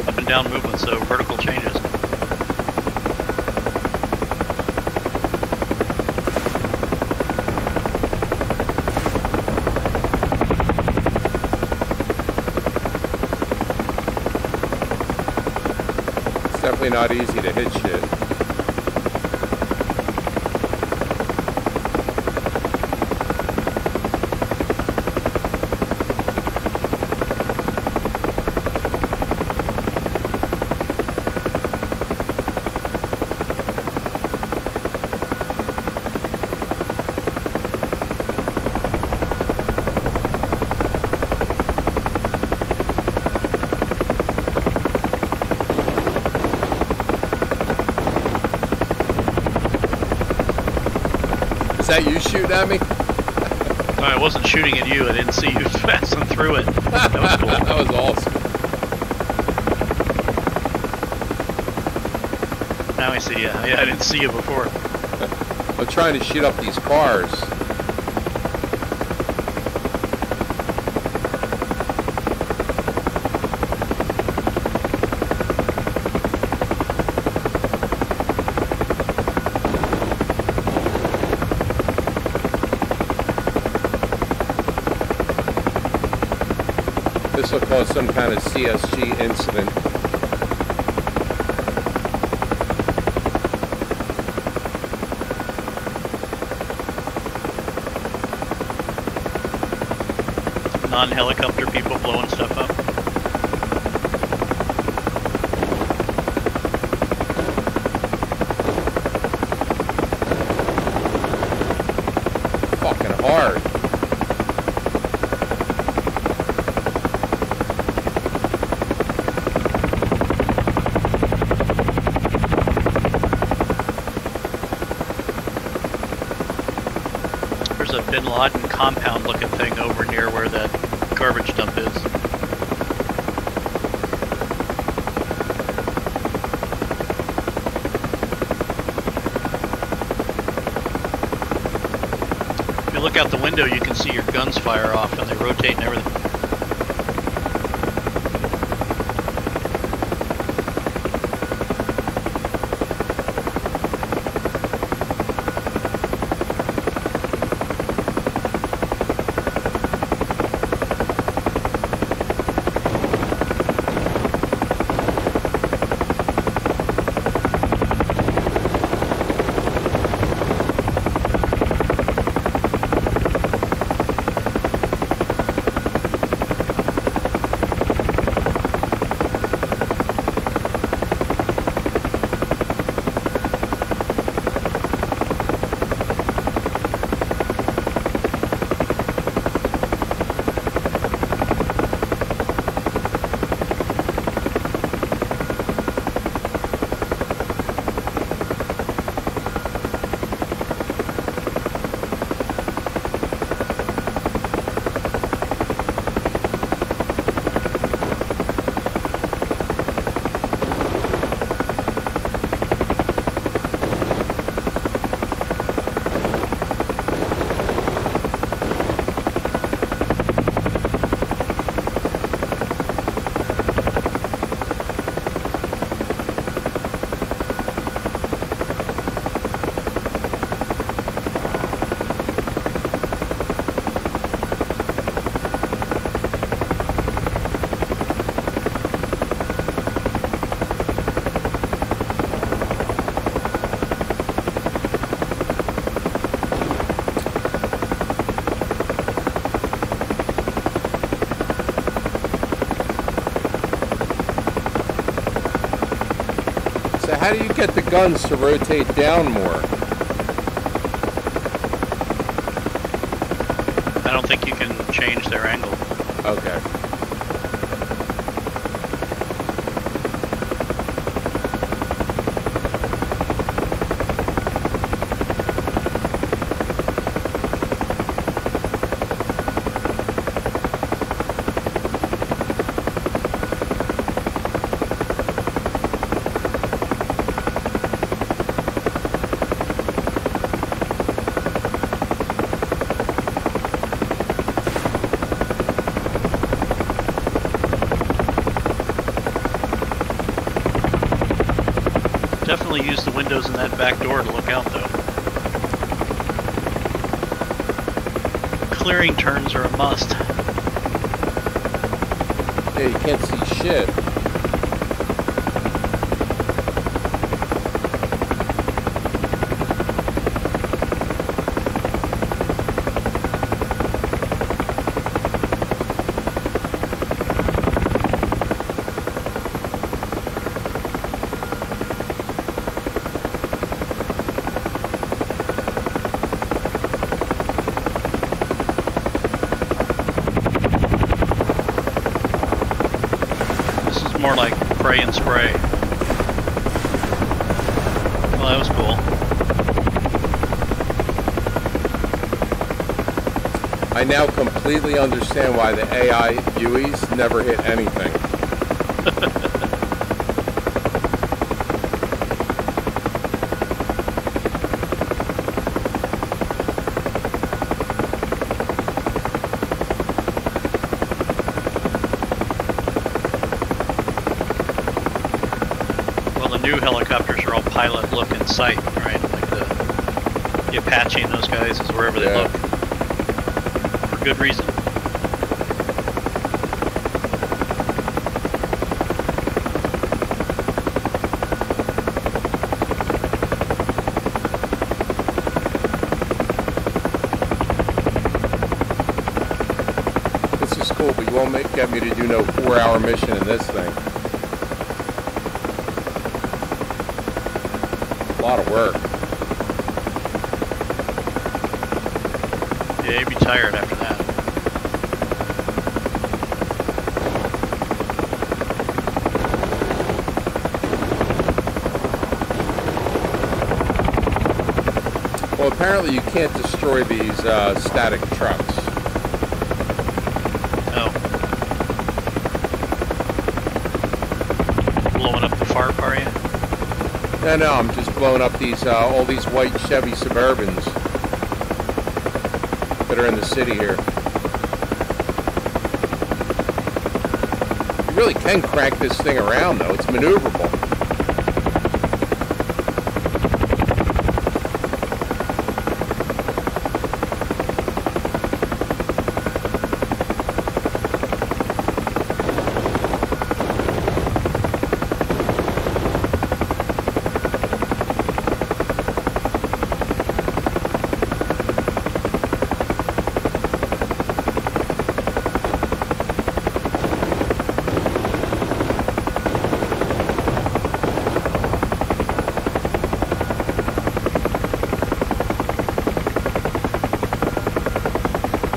up and down movement, so vertical changes. It's definitely not easy to hit shit. Is that you shooting at me? No, I wasn't shooting at you. I didn't see you passing through it. That was cool. That was awesome. Now I see you. Yeah, I didn't see you before. I'm trying to shoot up these cars. This will cause some kind of CSG incident. Non-helicopter people blowing stuff up. Fucking hard. There's a Bin Laden compound looking thing over near where that garbage dump is. If you look out the window, you can see your guns fire off and they rotate and everything. How do you get the guns to rotate down more? I don't think you can change their angle. Okay. closing that back door to look out, though. Clearing turns are a must. Yeah, you can't see shit. More like pray and spray. Well, that was cool. I now completely understand why the AI UEs never hit anything. New helicopters are all pilot look in sight, right? Like the Apache and those guys is wherever they look. For good reason. This is cool, but you won't get me to do no 4-hour mission in this thing. A lot of work. Yeah, you'd be tired after that. Well, apparently you can't destroy these static trucks. Oh. Blowing up the FARP, are you? No, I'm just blowing up these all these white Chevy Suburbans that are in the city here. You really can crank this thing around, though. It's maneuverable.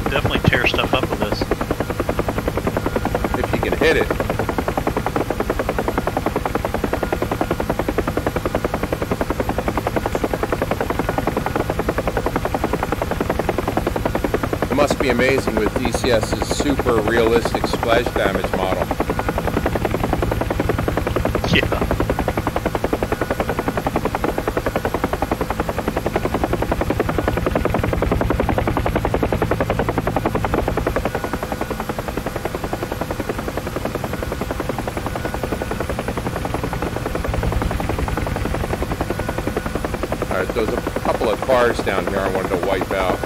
Definitely tear stuff up with this. If you can hit it. It must be amazing with DCS's super realistic splash damage model. Yeah. Alright, there's a couple of cars down here I wanted to wipe out.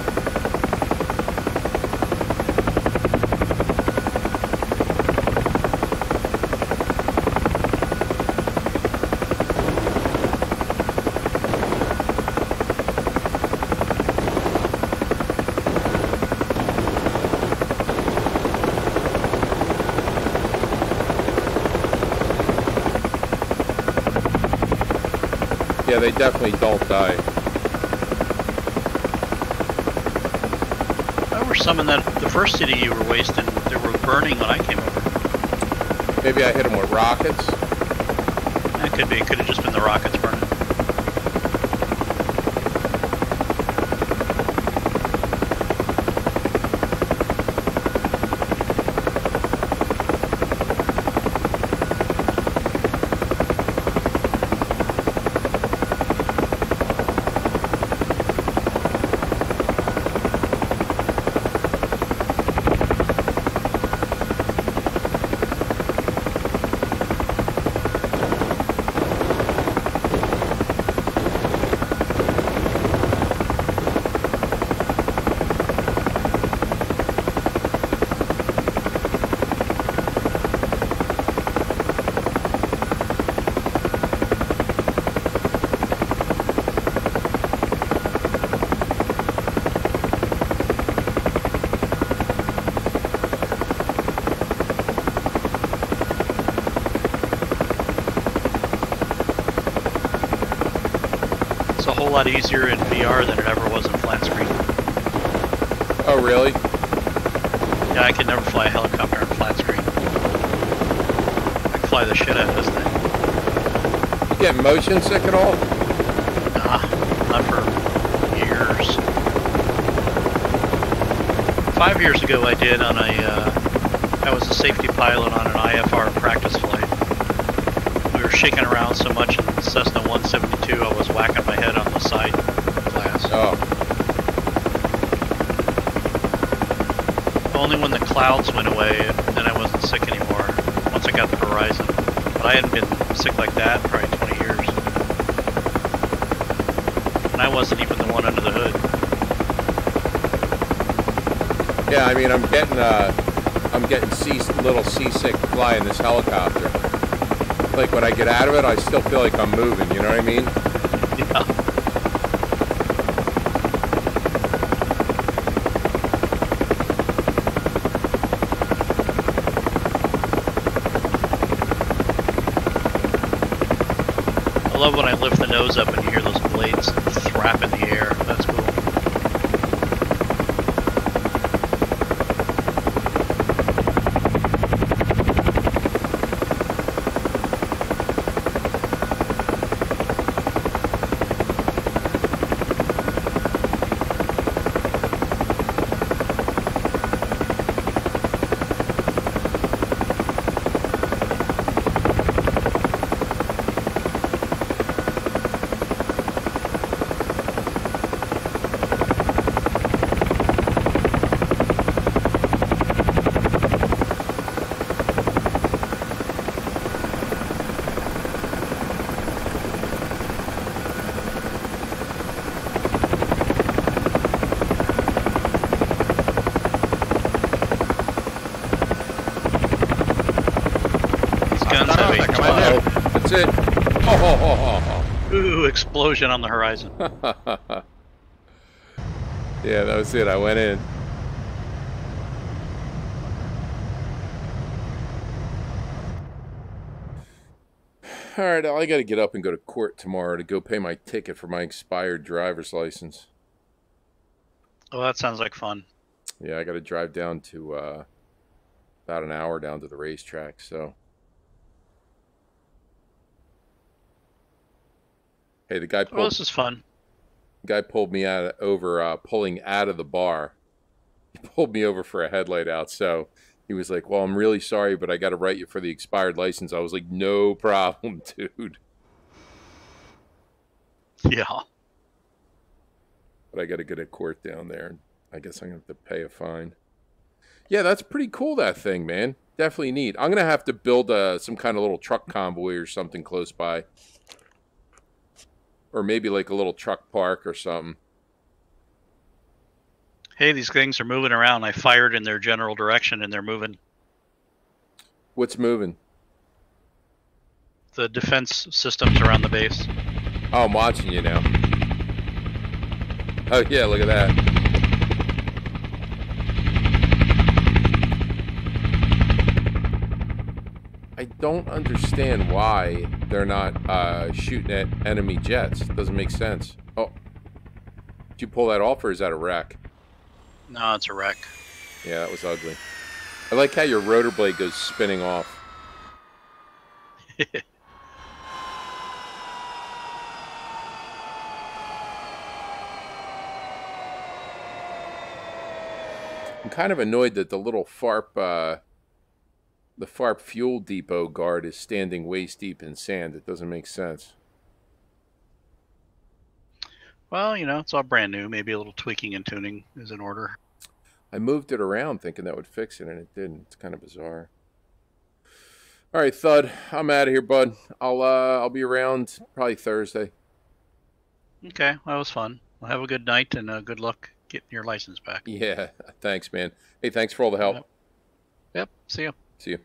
Yeah, they definitely don't die. There were some in the first city you were wasting. They were burning when I came over. Maybe I hit them with rockets. That could be. It could have just been the rockets burning. lot easier in VR than it ever was in flat screen. Oh, really? Yeah, I can never fly a helicopter on flat screen. I can fly the shit out of this thing. You get motion sick at all? Nah, not for years. 5 years ago I did on I was a safety pilot on an IFR practice flight. We were shaking around so much in Cessna 172 I was whacking my head on the side glass. Oh. Only when the clouds went away, then I wasn't sick anymore, once I got the horizon. But I hadn't been sick like that in probably 20 years. And I wasn't even the one under the hood. Yeah, I mean, I'm getting a little seasick flying this helicopter. Like, when I get out of it, I still feel like I'm moving, you know what I mean? Yeah. I love when I lift the nose up and you hear those blades thrap in the air. That's cool. That's it. Ooh, explosion on the horizon. Yeah, that was it. I went in. All right, I got to get up and go to court tomorrow to go pay my ticket for my expired driver's license. Oh, that sounds like fun. Yeah, I got to drive down to about an hour down to the racetrack, so. Hey, the guy pulled. Oh, this is fun. The guy pulled me pulling out of the bar. He pulled me over for a headlight out, so he was like, "Well, I'm really sorry, but I got to write you for the expired license." I was like, "No problem, dude." Yeah. But I got to go to court down there. I guess I'm going to have to pay a fine. Yeah, that's pretty cool, that thing, man. Definitely neat. I'm going to have to build some kind of little truck convoy or something close by. Or maybe like a little truck park or something. Hey, these things are moving around. I fired in their general direction and they're moving. What's moving? The defense systems around the base. Oh, I'm watching you now. Oh, yeah, look at that. I don't understand why they're not shooting at enemy jets. It doesn't make sense. Oh. Did you pull that off, or is that a wreck? No, it's a wreck. Yeah, that was ugly. I like how your rotor blade goes spinning off. I'm kind of annoyed that the little FARP fuel depot guard is standing waist deep in sand. It doesn't make sense. Well, you know, it's all brand new. Maybe a little tweaking and tuning is in order. I moved it around thinking that would fix it, and it didn't. It's kind of bizarre. All right, Thud, I'm out of here, bud. I'll be around probably Thursday. Okay, that was fun. Well, have a good night and good luck getting your license back. Yeah, thanks, man. Hey, thanks for all the help. Yep. See you. See you.